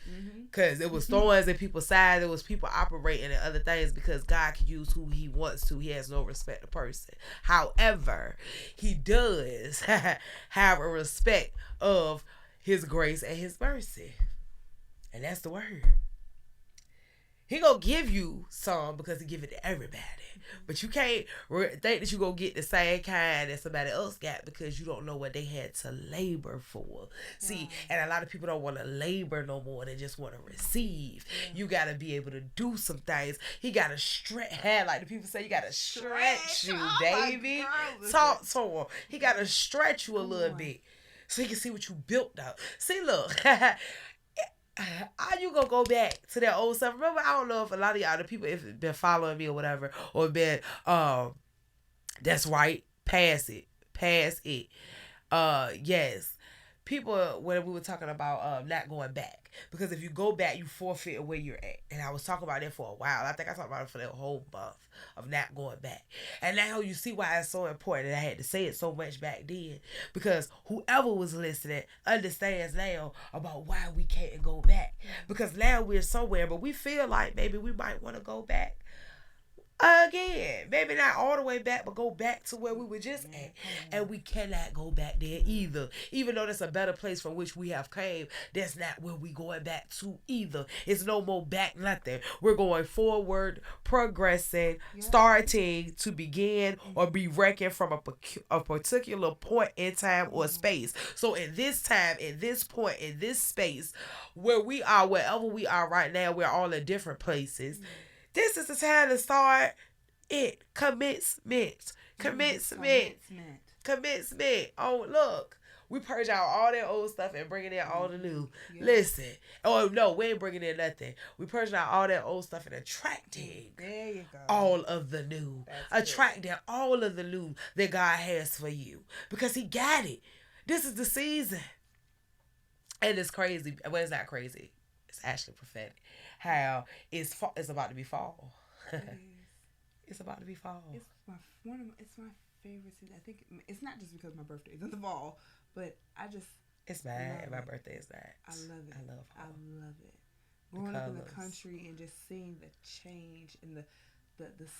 Because it was thorns in people's sides. It was people operating in other things because God can use who he wants to. He has no respect to person. However, he does have a respect of his grace and his mercy. And that's the word. He gonna give you some because he give it to everybody. But you can't think that you gonna get the same kind that somebody else got because you don't know what they had to labor for. See, and a lot of people don't want to labor no more. They just want to receive. You gotta be able to do some things. He gotta stretch. Like the people say, you gotta stretch you, baby. Talk to him. He gotta stretch you a little bit so he can see what you built up. See, look. How you gonna go back to that old stuff? Remember, I don't know if a lot of y'all, the people, if been following me or whatever, or been, that's right, pass it. Yes. People, when we were talking about not going back. Because if you go back, you forfeit where you're at. And I was talking about that for a while. I think I talked about it for that whole month of not going back. And now you see why it's so important that I had to say it so much back then. Because whoever was listening understands now about why we can't go back. Because now we're somewhere, but we feel like maybe we might want to go back again. Maybe not all the way back, but go back to where we were just at. And we cannot go back there either. Even though that's a better place from which we have came, that's not where we going back to either. It's no more back nothing. We're going forward, progressing, starting to begin or be reckoned from a particular point in time or space. So in this time, in this point, in this space, where we are, wherever we are right now, we're all in different places. This is the time to start it. Commencement. Oh, look. We purge out all that old stuff and bringing in all the new. Listen. Oh, no, we ain't bringing in nothing. We purging out all that old stuff and attracting all of the new. Attracting all of the new that God has for you. Because he got it. This is the season. And it's crazy. Well, it's not crazy. It's actually prophetic. How it's about to be fall. It's about to be fall. It's my favorite season. I think it's not just because my birthday is in the fall, but it's bad. My birthday is that. I love it. I love fall. I love it. Growing up in the country and just seeing the change and the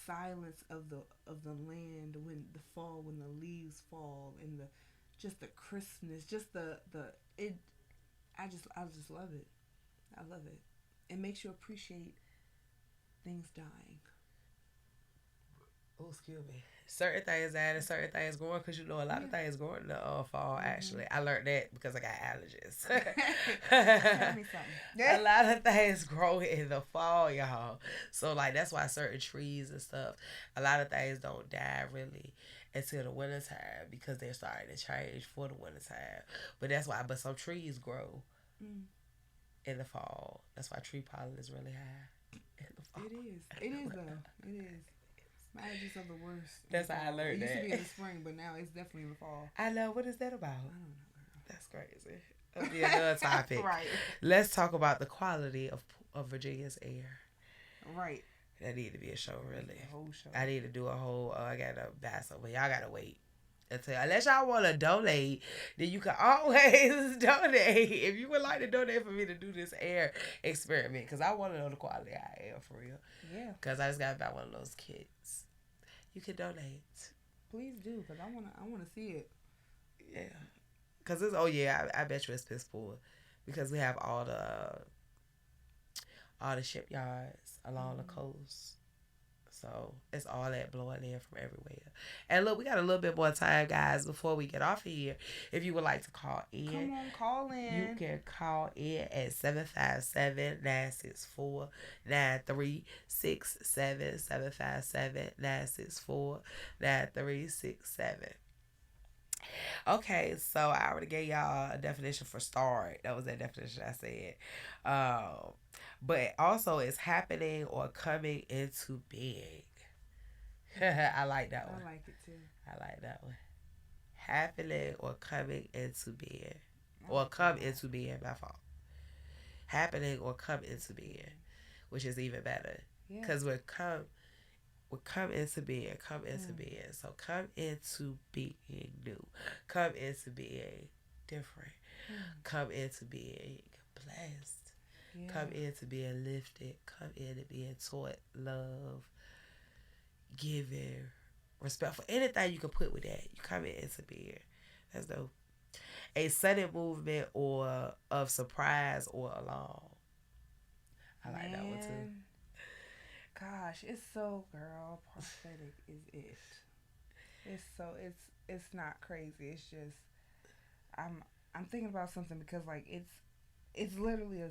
silence of the land when the leaves fall and the crispness, just I just love it. I love it. It makes you appreciate things dying. Oh, excuse me. Certain things dying and certain things growing, because you know a lot of things growing in the fall, actually. I learned that because I got allergies. Tell me something. A lot of things grow in the fall, y'all. So, like, that's why certain trees and stuff, a lot of things don't die, really, until the wintertime, because they're starting to change for the wintertime. But that's why, some trees grow. In the fall. That's why tree pollen is really high in the fall. It is though. It is. My allergies are the worst. That's how I learned that. It used to be in the spring, but now it's definitely in the fall. I know. What is that about? I don't know, girl. That's crazy. That'll be another topic. Right. Let's talk about the quality of Virginia's air. Right. That need to be a show, really. A whole show. I need to do a whole. I gotta buy something. Y'all gotta wait. Unless y'all want to donate, then you can always donate. If you would like to donate for me to do this air experiment, because I want to know the quality of air for real. Yeah. Because I just got to buy one of those kits. You can donate. Please do, because I wanna see it. Yeah. Because it's, I bet you it's piss poor. Because we have all the shipyards along the coast. So it's all that blowing in from everywhere. And look, we got a little bit more time, guys, before we get off of here. If you would like to call in. Come on, call in. You can call in at 757-964-9367. 757-964-9367. Okay, so I already gave y'all a definition for start. That was that definition I said. But also it's happening or coming into being. I like that one. I like it too. I like that one. Happening or coming into being. I Or like come that. into being, my fault. Happening or come into being, which is even better. Yeah. Because we're come into being, come into being. So come into being new. Come into being different. Come into being blessed. Yeah. Come into being lifted. Come into being taught love, giving, respectful. Anything you can put with that, you come into being. That's dope. A sudden movement or of surprise or alarm. I like that one too. Man, gosh, it's so, girl, prophetic is it. It's so, it's not crazy. It's just, I'm thinking about something because like it's literally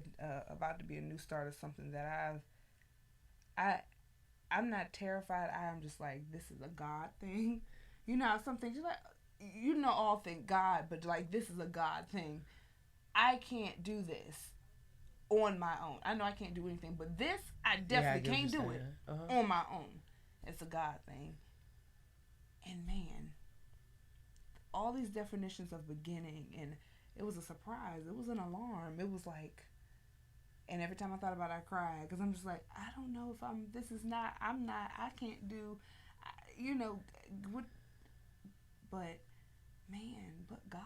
about to be a new start of something that I'm not terrified. I'm just like, this is a God thing. You know, some things you're like, you know, all think God, but like this is a God thing. I can't do this on my own. I know I can't do anything, but this I definitely can't do it on my own. It's a God thing. And man, all these definitions of beginning, and it was a surprise. It was an alarm. It was like, and every time I thought about it, I cried because I'm just like, I don't know if I can't do, you know, what, but man, but God,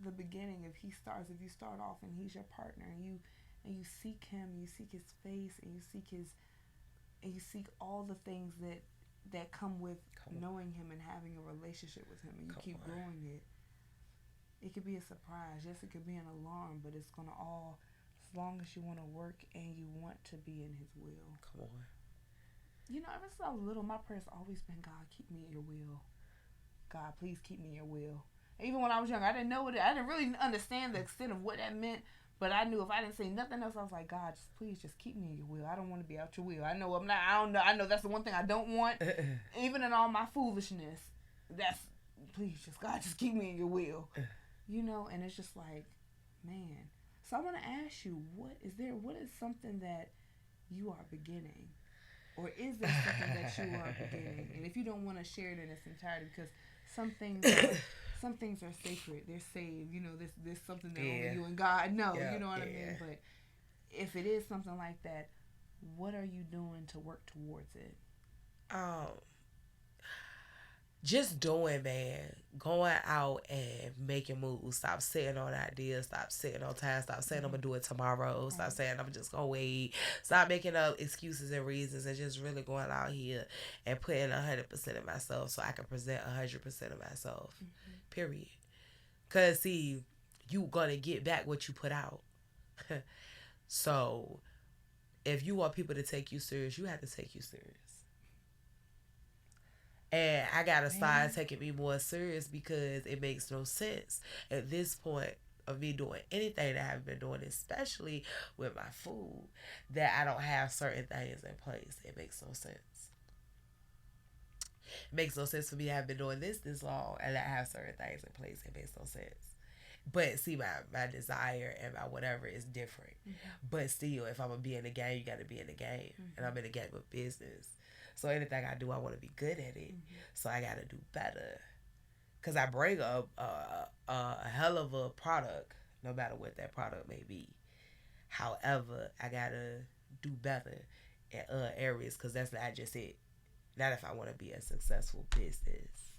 the beginning, if you start off and he's your partner and you seek him, you seek his face, and you seek all the things that come with knowing him and having a relationship with him, and you keep growing it could be a surprise. Yes, it could be an alarm, but it's gonna all, as long as you want to work and you want to be in his will. Come on. You know, ever since I was little, my prayer's always been, God, keep me in your will. God, please keep me in your will. Even when I was younger, I didn't know I didn't really understand the extent of what that meant, but I knew if I didn't say nothing else, I was like, God, please just keep me in your will. I don't want to be out your will. I know that's the one thing I don't want. Even in all my foolishness, please just, God, just keep me in your will. You know, and it's just like, man. So I want to ask you, what is something that you are beginning? Or is there something that you are beginning? And if you don't want to share it in its entirety, because some things are sacred. They're saved. You know, there's something that only you and God know. You know what I mean? But if it is something like that, what are you doing to work towards it? Just doing, man. Going out and making moves. Stop sitting on ideas. Stop sitting on time. Stop saying I'm going to do it tomorrow. Stop saying I'm just going to wait. Stop making up excuses and reasons, and just really going out here and putting 100% of myself so I can present 100% of myself. Period. Because, see, you going to get back what you put out. So, if you want people to take you serious, you have to take you serious. And I gotta start taking me more serious because it makes no sense at this point of me doing anything that I've been doing, especially with my food, that I don't have certain things in place. It makes no sense. It makes no sense for me to have been doing this long and not have certain things in place. It makes no sense. But see, my desire and my whatever is different. But still, if I'm going to be in the game, you got to be in the game. And I'm in the game of business. So anything I do, I want to be good at it. So I got to do better. Because I bring up a hell of a product, no matter what that product may be. However, I got to do better in other areas because that's not just it. Not if I want to be a successful business.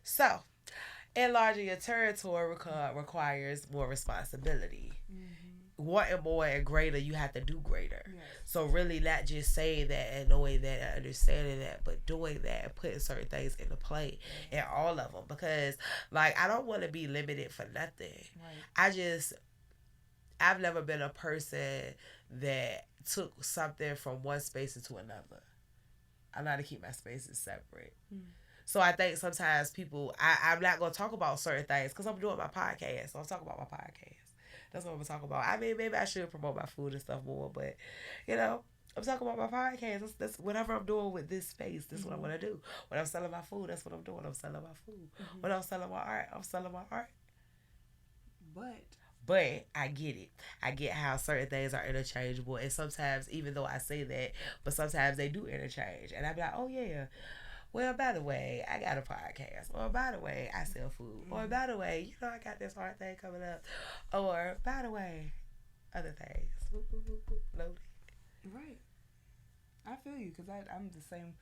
So, enlarging your territory requires more responsibility. Wanting more and greater, you have to do greater. Yes. So really not just saying that and knowing that and understanding that, but doing that and putting certain things into play in all of them. Because, like, I don't want to be limited for nothing. Right. I've never been a person that took something from one space into another. I know how to keep my spaces separate. So I think sometimes people, I'm not going to talk about certain things because I'm doing my podcast. So I'm talking about my podcast. That's what I'm talking about. I mean, maybe I should promote my food and stuff more, but, you know, I'm talking about my podcast. That's whatever I'm doing with this space. This is what I want to do. When I'm selling my food, that's what I'm doing. I'm selling my food. When I'm selling my art, I'm selling my art. But I get it. I get how certain things are interchangeable. And sometimes, even though I say that, but sometimes they do interchange. And I be like, oh, yeah. Well, by the way, I got a podcast. Or by the way, I sell food. Or by the way, I got this hard thing coming up. Or by the way, other things. Loaded. Right. I feel you because I'm the same.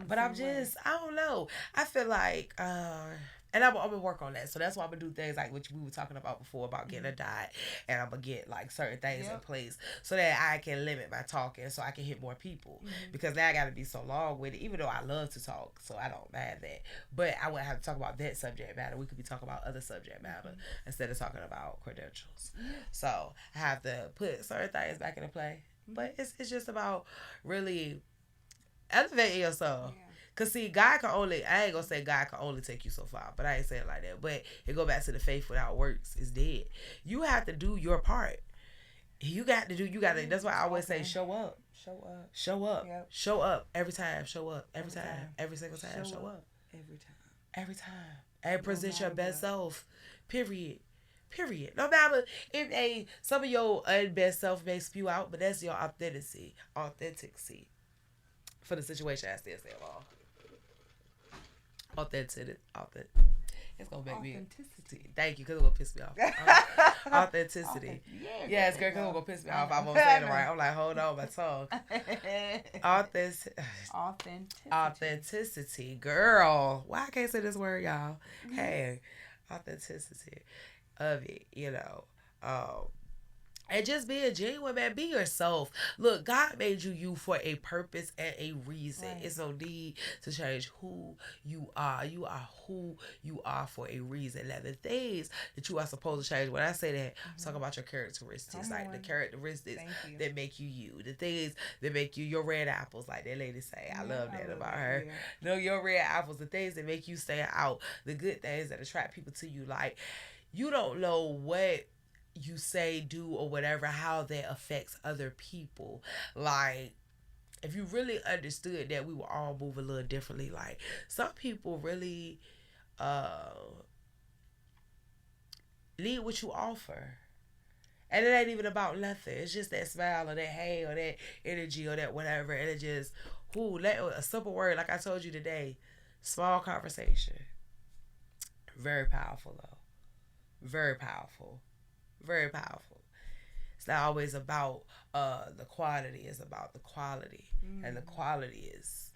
But I'm just, I don't know. I feel like, and I'm gonna work on that. So that's why I'm gonna do things like what we were talking about before about getting a diet, and I'm gonna get like certain things in place so that I can limit my talking, so I can hit more people. Because now I gotta be so long with it, even though I love to talk, so I don't mind that. But I wouldn't have to talk about that subject matter. We could be talking about other subject matter instead of talking about credentials. So I have to put certain things back into play. But it's just about really elevating yourself. Cause see, God can only, I ain't gonna say God can only take you so far, but I ain't saying it like that. But it go back to the faith without works is dead. You have to do your part. You got to. That's why I always say show up. Show up. Yep. Show up every time. Show up every time. Every single time. Show up. Every time. And present your best self. Period. No matter if some of your best self may spew out, but that's your authenticity. For the situation, I still say it all. Authenticity. It's gonna make me. Thank you, because it will piss me off. Authenticity. Yes, girl, because it will piss me off. I won't say it right. I'm like, hold on, my tongue. Authenticity, girl. Why I can't say this word, y'all? Hey, authenticity of it, and just be a genuine man. Be yourself. Look, God made you for a purpose and a reason. Right. It's no need to change who you are. You are who you are for a reason. Now, the things that you are supposed to change, when I say that, I'm talking about your characteristics. The characteristics that make you. The things that make you your red apples, like that lady say. I love that about her. Yeah. Your red apples, the things that make you stand out. The good things that attract people to you. Like, you don't know what you say, do, or whatever, how that affects other people. Like, if you really understood that we will all move a little differently, like, some people really need what you offer. And it ain't even about nothing. It's just that smile or that hey or that energy or that whatever. And it just, a simple word, like I told you today, small conversation. Very powerful, though. Very powerful. Very powerful. It's not always about the quantity. It's about the quality. And the quality is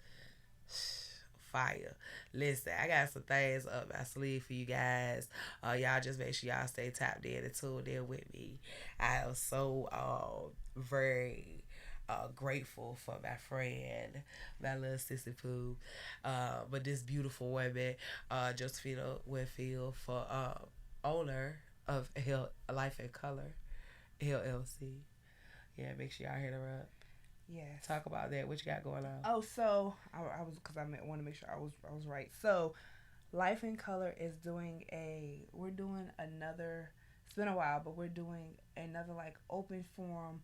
fire. Listen, I got some things up my sleeve for you guys. Y'all just make sure y'all stay tapped in and tuned in with me. I am so very grateful for my friend, my little sissy poo, but this beautiful woman, Josephina Winfield, for owner of Life in Color, LLC. Yeah, make sure y'all hit her up. Yes. Talk about that. What you got going on? Oh, so I was, because I want to make sure I was right. So, Life in Color is we're doing another. It's been a while, but we're doing another like open forum,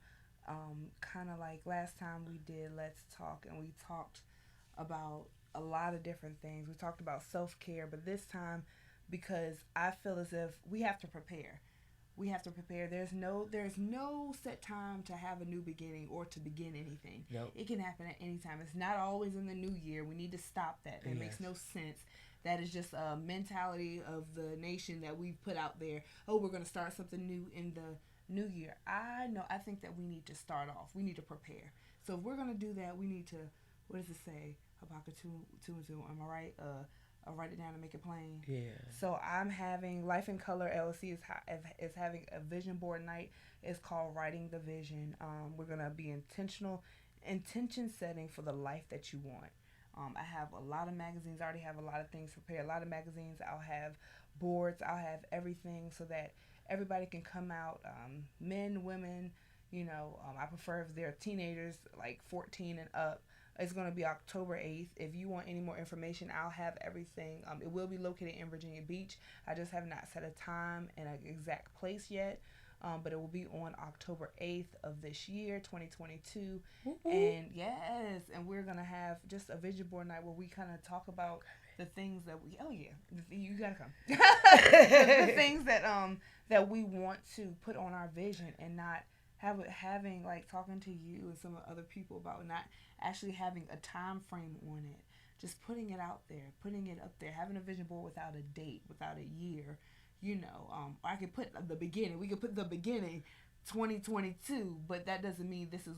kind of like last time we did Let's Talk, and we talked about a lot of different things. We talked about self-care, but this time, because I feel as if we have to prepare. There's no set time to have a new beginning or to begin anything. Nope. It can happen at any time. It's not always in the new year. We need to stop that. That makes no sense. That is just a mentality of the nation that we've put out there. Oh, we're going to start something new in the new year. I think that we need to start off. We need to prepare. So if we're going to do that, we need to, what does it say? Habakkuk 2:2. Am I right? I'll write it down and make it plain. Yeah. So I'm having Life in Color LLC is having a vision board night. It's called Writing the Vision. We're gonna be intention setting for the life that you want. I have a lot of magazines. I already have a lot of things prepared. A lot of magazines. I'll have boards. I'll have everything so that everybody can come out. Men, women. I prefer if they're teenagers, like 14 and up. It's going to be October 8th. If you want any more information, I'll have everything. It will be located in Virginia Beach. I just have not set a time and an exact place yet. but it will be on October 8th of this year, 2022. Mm-hmm. And yes, and we're going to have just a vision board night where we kind of talk about the things that we, you got to come. the things that we want to put on our vision, and not having like talking to you and some other people about not actually having a time frame on it. Just putting it out there, putting it up there, having a vision board without a date, without a year, I could put the beginning. We could put the beginning 2022, but that doesn't mean this is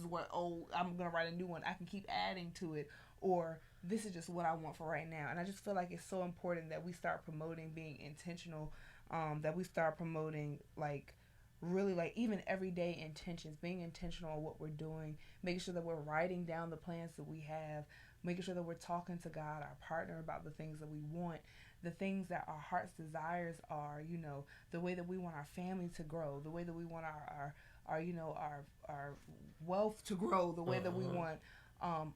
what, I'm going to write a new one. I can keep adding to it, or this is just what I want for right now. And I just feel like it's so important that we start promoting being intentional, that we start promoting like really like even everyday intentions, being intentional on what we're doing, making sure that we're writing down the plans that we have, making sure that we're talking to God, our partner, about the things that we want, the things that our heart's desires are, the way that we want our family to grow, the way that we want our wealth to grow, the way that we want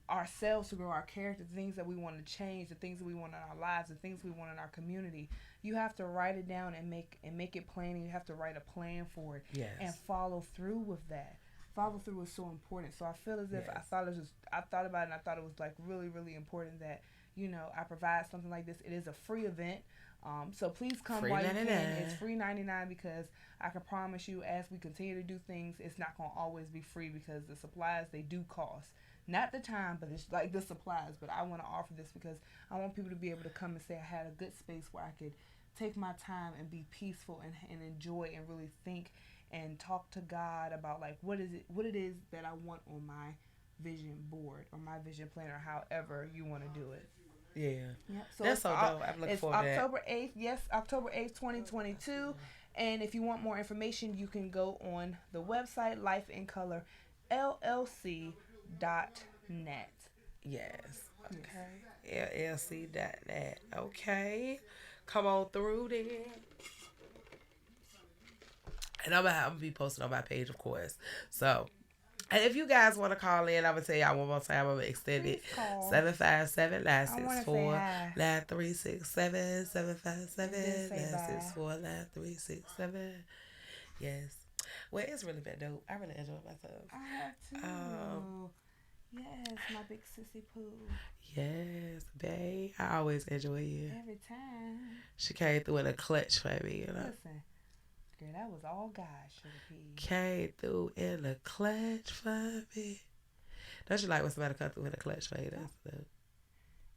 ourselves to grow, our character, the things that we want to change, the things that we want in our lives, the things we want in our community. You have to write it down and make it plain, and you have to write a plan for it. Yes. And follow through with that. Follow through is so important. So I feel as if I thought about it, and I thought it was like really, really important that, I provide something like this. It is a free event. So please come Free while you 99. can. It's free 99, because I can promise you, as we continue to do things, it's not going to always be free, because the supplies, they do cost. Not the time, but it's like the supplies. But I want to offer this because I want people to be able to come and say I had a good space where I could take my time and be peaceful and enjoy and really think and talk to God about like what it is that I want on my vision board or my vision plan, or however you want to do it. Yeah. Yep. So that's so dope. I'm looking forward to that. October 8th. Yes, October 8th, 2022. And if you want more information, you can go on the website lifeincolorllc.net. Yes. Okay. LLC.net. Okay. Come on through then. And I'm gonna be posting on my page, of course. So, and if you guys want to call in, I'm going to tell y'all one more time. I'm going to extend it. 757-964-9367. 757-964-9367. Yes. Well, it's really been dope. I really enjoyed myself. I have too. Yes, my big sissy poo. Yes, babe. I always enjoy you. Every time. She came through in a clutch for me, Listen. Girl, that was all God, Sugar Pea. Came through in a clutch for me. Don't you like when somebody come through in a clutch for you? That's dope.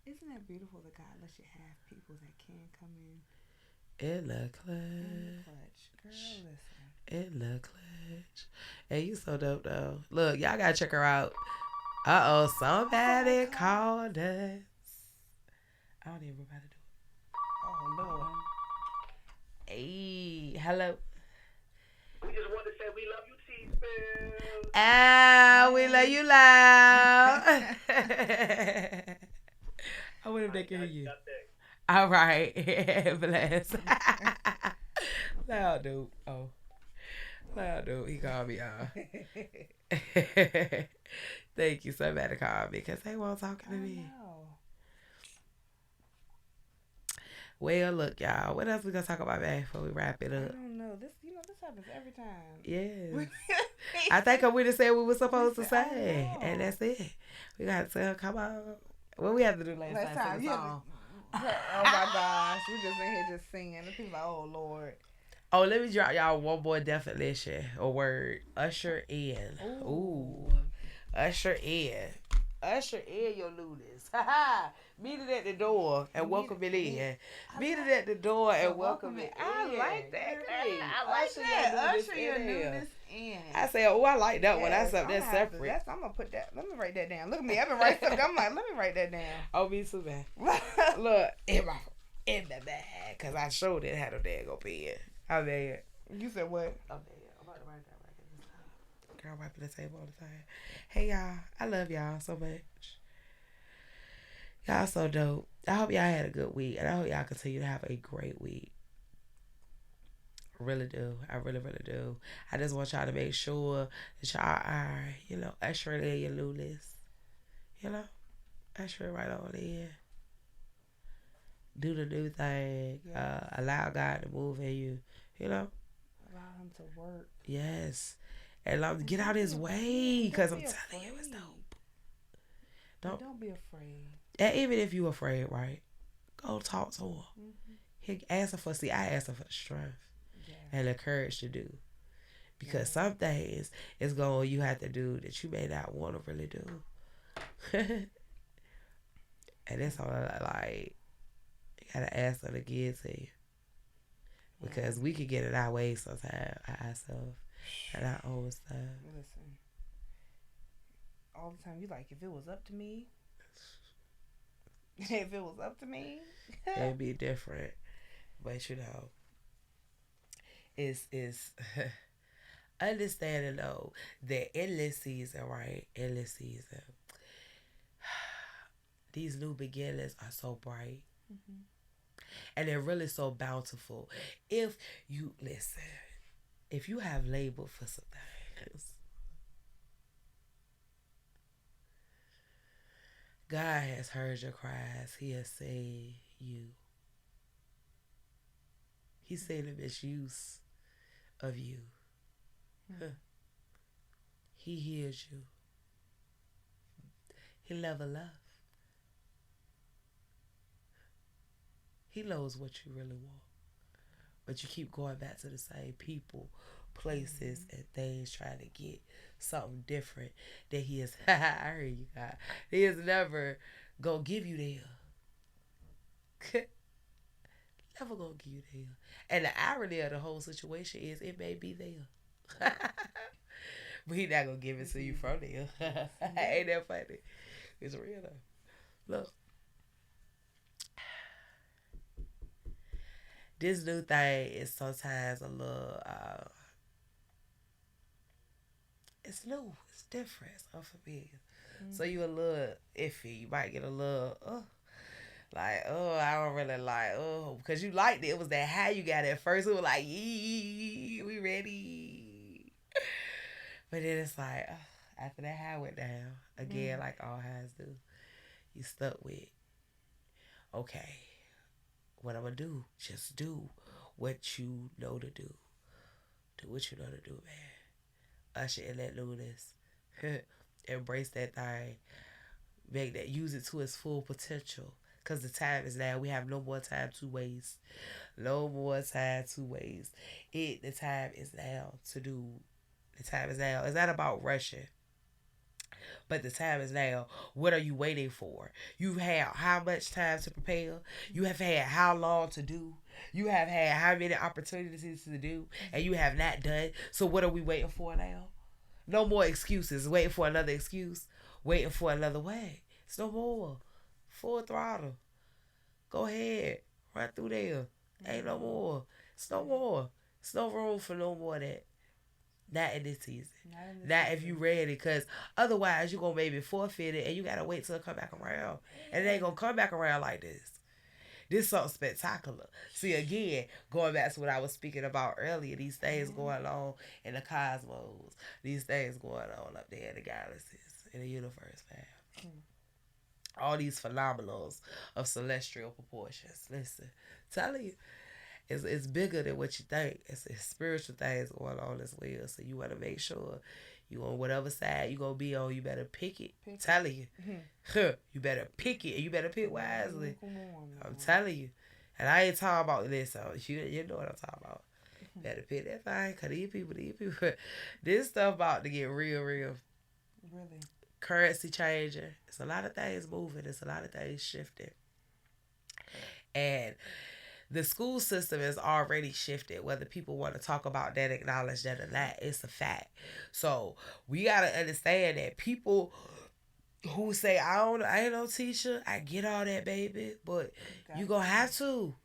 Isn't it beautiful that God lets you have people that can come in? In the clutch. In the clutch. Girl, listen. In the clutch. Hey, you so dope, though. Look, y'all gotta check her out. Uh-oh, somebody called us. I don't even know how to do it. Oh, Lord. Hey, hello. We just want to say we love you, T-Spill. Ah, we love you loud. I wonder if they can hear you. All right. Bless. Loud dude. Oh. Loud dude. He called me, y'all. Thank you. Somebody called me because they won't talk to me. Well, look, y'all. What else we gonna talk about, man, before we wrap it up? I don't know. This happens every time. Yeah. I think we just said we were supposed to say, and that's it. We got to come on. What we have to do last time? Sing a song. Oh my gosh, we just in here just singing. The people like, oh Lord. Oh, let me drop y'all one more definition or word. Usher in. Ooh. Usher in. Usher in your lunas. Meet it at the door and welcome it in. Meet it at the door and welcome it in. I like that. Hey, I like that. Usher your newness in. I say, I like that one. That's something that's separate. I'm going to put that. Let me write that down. Look at me. I've been writing something. I'm like, let me write that down. Oh, me too, man. Look, in the bag. Because I showed it how the dad go pen. I'm bad. You said what? I'm bad. I'm about to write that right this time. Girl, wiping the table all the time. Hey, y'all. I love y'all so much. Y'all so dope. I hope y'all had a good week. And I hope y'all continue to have a great week. Really do. I really, really do. I just want y'all to make sure that y'all are, ushering in your newness. Usher it right on in. Do the new thing. Allow God to move in you. Allow allow him to work. Yes. And get out his way, Don't because I'm be telling you, it's afraid. dope. Don't be afraid. And even if you afraid, right? Go talk to him. Mm-hmm. He asked her for, I asked her for the strength Yeah. and the courage to do. Because some things is going you have to do that you may not want to really do. And it's all like, you gotta ask her to give to you. Because we could get in our way sometimes, ourselves, and our own stuff. Listen, all the time you like, if it was up to me, if it was up to me, it'd be different. But you know, it's understanding though that in this season, right? In this season, these new beginnings are so bright. Mm-hmm. And they're really so bountiful. If you listen, if you have labor for some things, God has heard your cries. He has seen you. He's seen the misuse of you. Mm-hmm. He hears you. He never left. He knows what you really want. But you keep going back to the same people, places, and things, trying to get something different that he is. I heard you, God. He is never going to give you there. Never going to give you there. And the irony of the whole situation is it may be there. But he not going to give it to you from there. Ain't that funny? It's real though. Look. This new thing is sometimes a little, it's new, it's different, it's unfamiliar. Mm-hmm. So you a little iffy, you might get a little, like, I don't really like, because you liked it. It was that high you got at first. It was like, yee, we ready. But then it's like, after that high went down, again, like all highs do, you stuck with, okay. What I'm going to do, just do what you know to do. Do what you know to do, man. Usher in that newness. Embrace that thing. Make that, use it to its full potential. Because the time is now. We have no more time to waste. No more time to waste. The time is now to do. The time is now. It's not about rushing. But the time is now. What are you waiting for? You have how much time to prepare? You have had how long to do? You have had how many opportunities to do? And you have not done. So what are we waiting for now? No more excuses. Waiting for another excuse. Waiting for another way. It's no more. Full throttle. Go ahead. Run through there. Ain't no more. It's no more. It's no room for no more of that. Not in this season. Not if you ready, because otherwise you're going to maybe forfeit it and you got to wait till it come back around. And it ain't going to come back around like this. This is something spectacular. See, again, going back to what I was speaking about earlier, these things going on in the cosmos. These things going on up there in the galaxies, in the universe, man. All these phenomenals of celestial proportions. Listen, telling you. It's bigger than what you think. It's spiritual things going on as well. So you want to make sure you on whatever side you going to be on, you better pick it. I'm telling you. Mm-hmm. You better pick it. And you better pick wisely. I'm telling you. And I ain't talking about this. So you know what I'm talking about. Better pick that fine. Because these people. This stuff about to get real. Really? Currency changing. It's a lot of things moving. It's a lot of things shifting. And the school system is already shifted, whether people want to talk about that, acknowledge that or not. It's a fact. So we got to understand that people who say, I ain't no teacher, I get all that, baby, but you going to have to.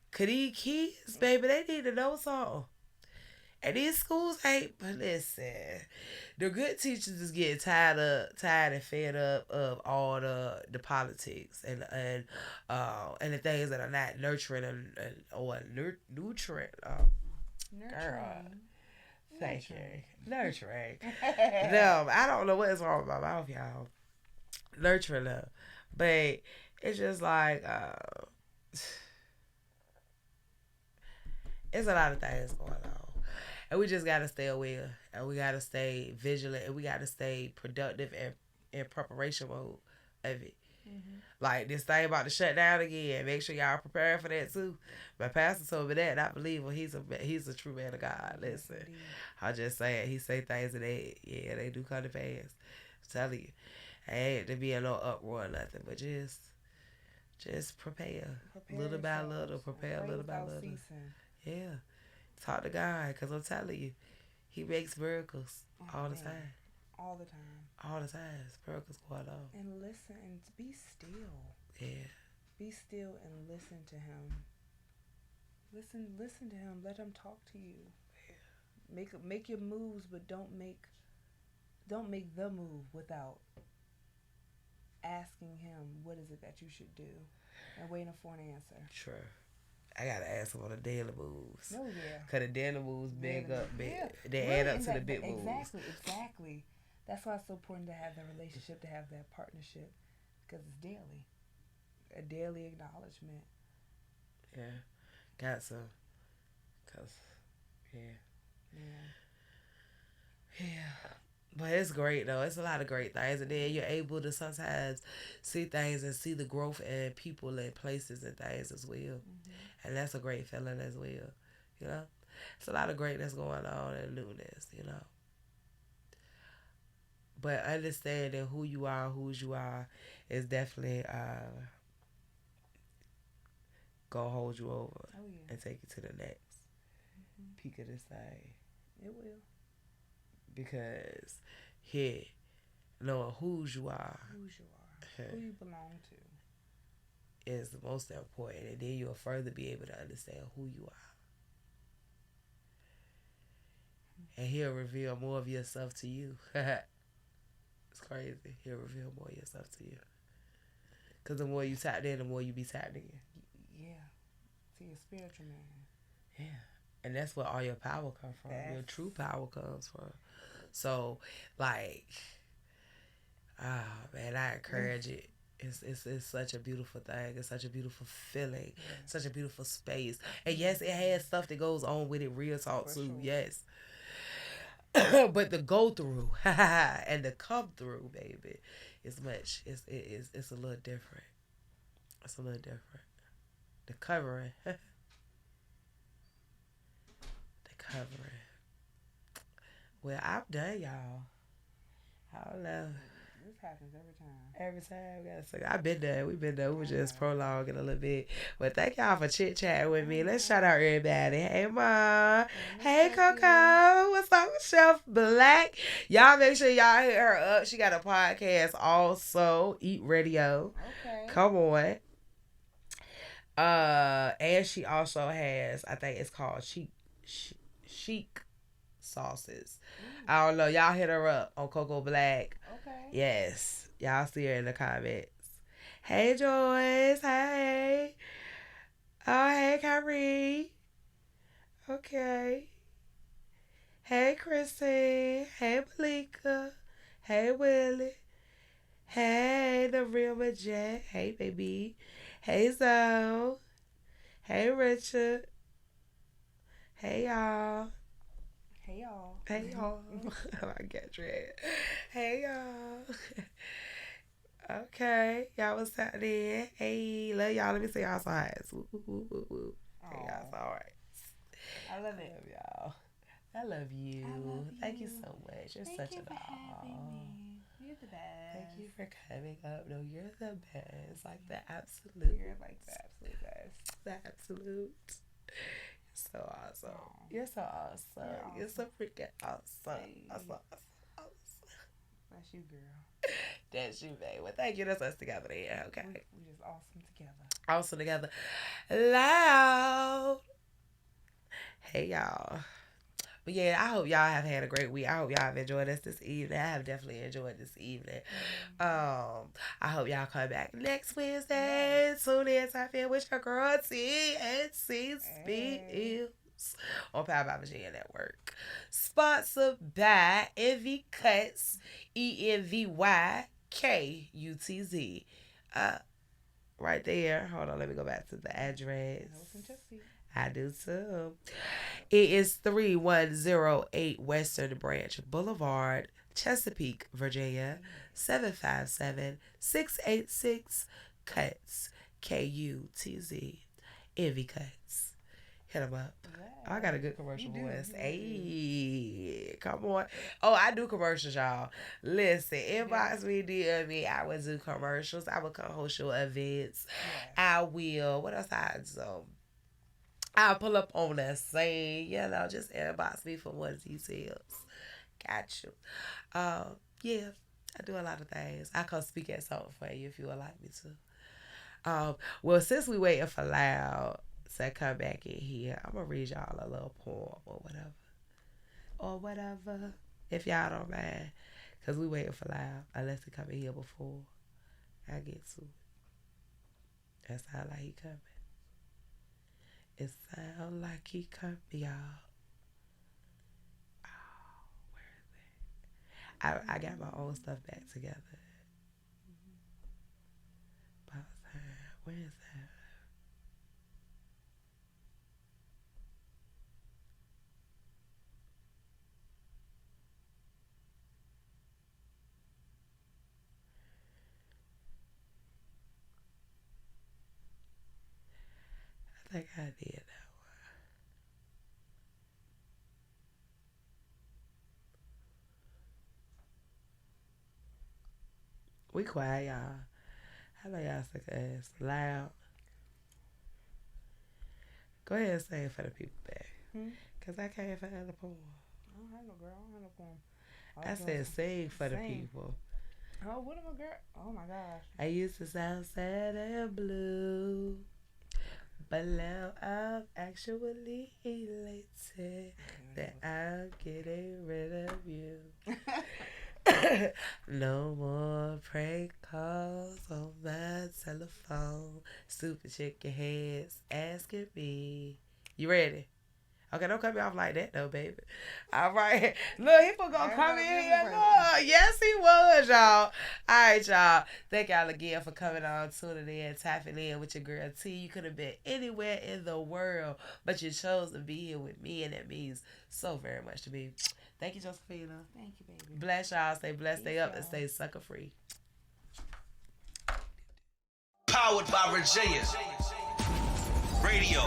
Because these kids, baby, they need to know something. And these schools ain't, but listen, the good teachers is getting tired and fed up of all the politics and the things that are not nurturing or nutrient. Girl, thank you. Nurturing. No, I don't know what is wrong with my mouth, y'all. Nurturing them, but it's just like it's a lot of things going on. And we just got to stay aware. And we got to stay vigilant. And we got to stay productive and in preparation mode of it. Mm-hmm. Like this thing about to shut down again. Make sure y'all prepare for that too. My pastor told me that, and I believe him. He's a true man of God. Listen, Yes, I just saying he say things and they do come to pass. I'm telling you, I ain't to be in no uproar or nothing, but just prepare little by little. Prepare little by little. Ceasing. Yeah, talk to God, cause I'm telling you, He makes miracles all the time. All the time. All the time, miracles going on. And listen and be still. Yeah. Be still and listen to him. Listen to him. Let him talk to you. Yeah. Make your moves, but don't make the move without asking him what is it that you should do and waiting for an answer. Sure. I gotta ask him on the daily moves. Oh yeah. Cause the daily moves big up, big. Yeah. They Really, add up to the big moves. Exactly. That's why it's so important to have that relationship, to have that partnership, because it's daily, a daily acknowledgement. Yeah, got some, cause yeah. But it's great though. It's a lot of great things, and then you're able to sometimes see things and see the growth in people and places and things as well, and that's a great feeling as well. You know, it's a lot of greatness going on and newness. You know. But understanding who you are, whose you are, is definitely gonna hold you over and take you to the next peak of this thing. It will. Because here, knowing whose you are, who you belong to, is the most important, and then you'll further be able to understand who you are. And he'll reveal more of yourself to you. It's crazy. He'll reveal more of yourself to you. Because the more you tap in, the more you be tapped in. Yeah. See, a spiritual man. Yeah. And that's where all your power comes from. Your true power comes from. So, like, man, I encourage it. It's such a beautiful thing. It's such a beautiful feeling. Such a beautiful space. And yes, it has stuff that goes on with it. Real talk too. Sure. Yes. But the go through and the come through, baby, it's a little different. It's a little different. The covering. The covering. Well, I'm done, y'all. I don't know. This happens every time. Every time we gotta say, I've been there. We've been there. We were just prolonging a little bit. But thank y'all for chit chatting with me. Let's shout out everybody. Hey, Ma. Hey, Coco. What's up with Chef Black? Y'all make sure y'all hit her up. She got a podcast also. Eat Radio. Okay. Come on. And she also has, I think it's called Chic Sauces. I don't know. Y'all hit her up on Coco Black. Okay. Yes. Y'all see her in the comments. Hey, Joyce. Hey. Oh, hey, Kyrie. Okay. Hey, Christine. Hey, Malika. Hey, Willie. Hey, the real Majette. Hey, baby. Hey, Zoe. Hey, Richard. Hey, y'all. Hey, y'all. Hey, y'all. I get it. Hey, y'all. Okay. Y'all was tapped in. Hey, love y'all. Let me see y'all sides. Woo, woo, woo, woo, woo. Hey, y'all. It's all right. I love it. I love y'all. I love you. Thank you so much. You're such an having me. You're the best. Thank you for coming up. No, you're the best. Like the absolute. You're like the absolute best. The absolute. So awesome. You're so awesome. You're so freaking awesome. Hey. Awesome. That's you, girl. That's you, babe. Well, thank you. That's us together there. Okay. We're just awesome together. Awesome together. Loud. Hey, y'all. But yeah, I hope y'all have had a great week. I hope y'all have enjoyed us this evening. I have definitely enjoyed this evening. I hope y'all come back next Wednesday. Tune in, tap in with your girl TNC Spills on Power by Virginia Network. Sponsored by Envy Cuts, ENVYKUTZ. Right there. Hold on, let me go back to the address. I do too. It is 3108 Western Branch Boulevard, Chesapeake, Virginia, 757-686 Cuts, Kutz, Envy Cuts. Hit them up. I got a good commercial voice. Hey, come on. Oh, I do commercials, y'all. Listen, inbox me, DM me. I will do commercials. I will come host your events. I will. What else I do? I'll pull up on that scene. Just inbox me for more details. Got you. Yeah, I do a lot of things. I come speak at something for you if you would like me to. Well, since we waiting for Loud to come back in here, I'm going to read y'all a little poem or whatever. If y'all don't mind. Because we waiting for Loud. Unless he come in here before I get to it. That sound like he coming. It sound like he coming, y'all. Oh, where is it? I got my own stuff back together. About time. Where is that? I think I did that one. We quiet, y'all. I know y'all sick of us. Loud. Go ahead and say it for the people back. Because I can't find the poem. I don't have no girl. I don't have no poem. I said sing for the people. Oh, what am I, girl? Oh, my gosh. I used to sound sad and blue. But now I'm actually elated that I'm getting rid of you. No more prank calls on my telephone. Stupid chicken heads asking me. You ready? Okay, don't cut me off like that though, baby. All right. Look, he was gonna come in here. Look. Yes, he was, y'all. All right, y'all. Thank y'all again for coming on, tuning in, tapping in with your girl T. You could have been anywhere in the world, but you chose to be here with me, and that means so very much to me. Thank you, Josephina. Thank you, baby. Bless y'all. Stay blessed, stay up, and stay sucker free. Powered by Virginia. Radio.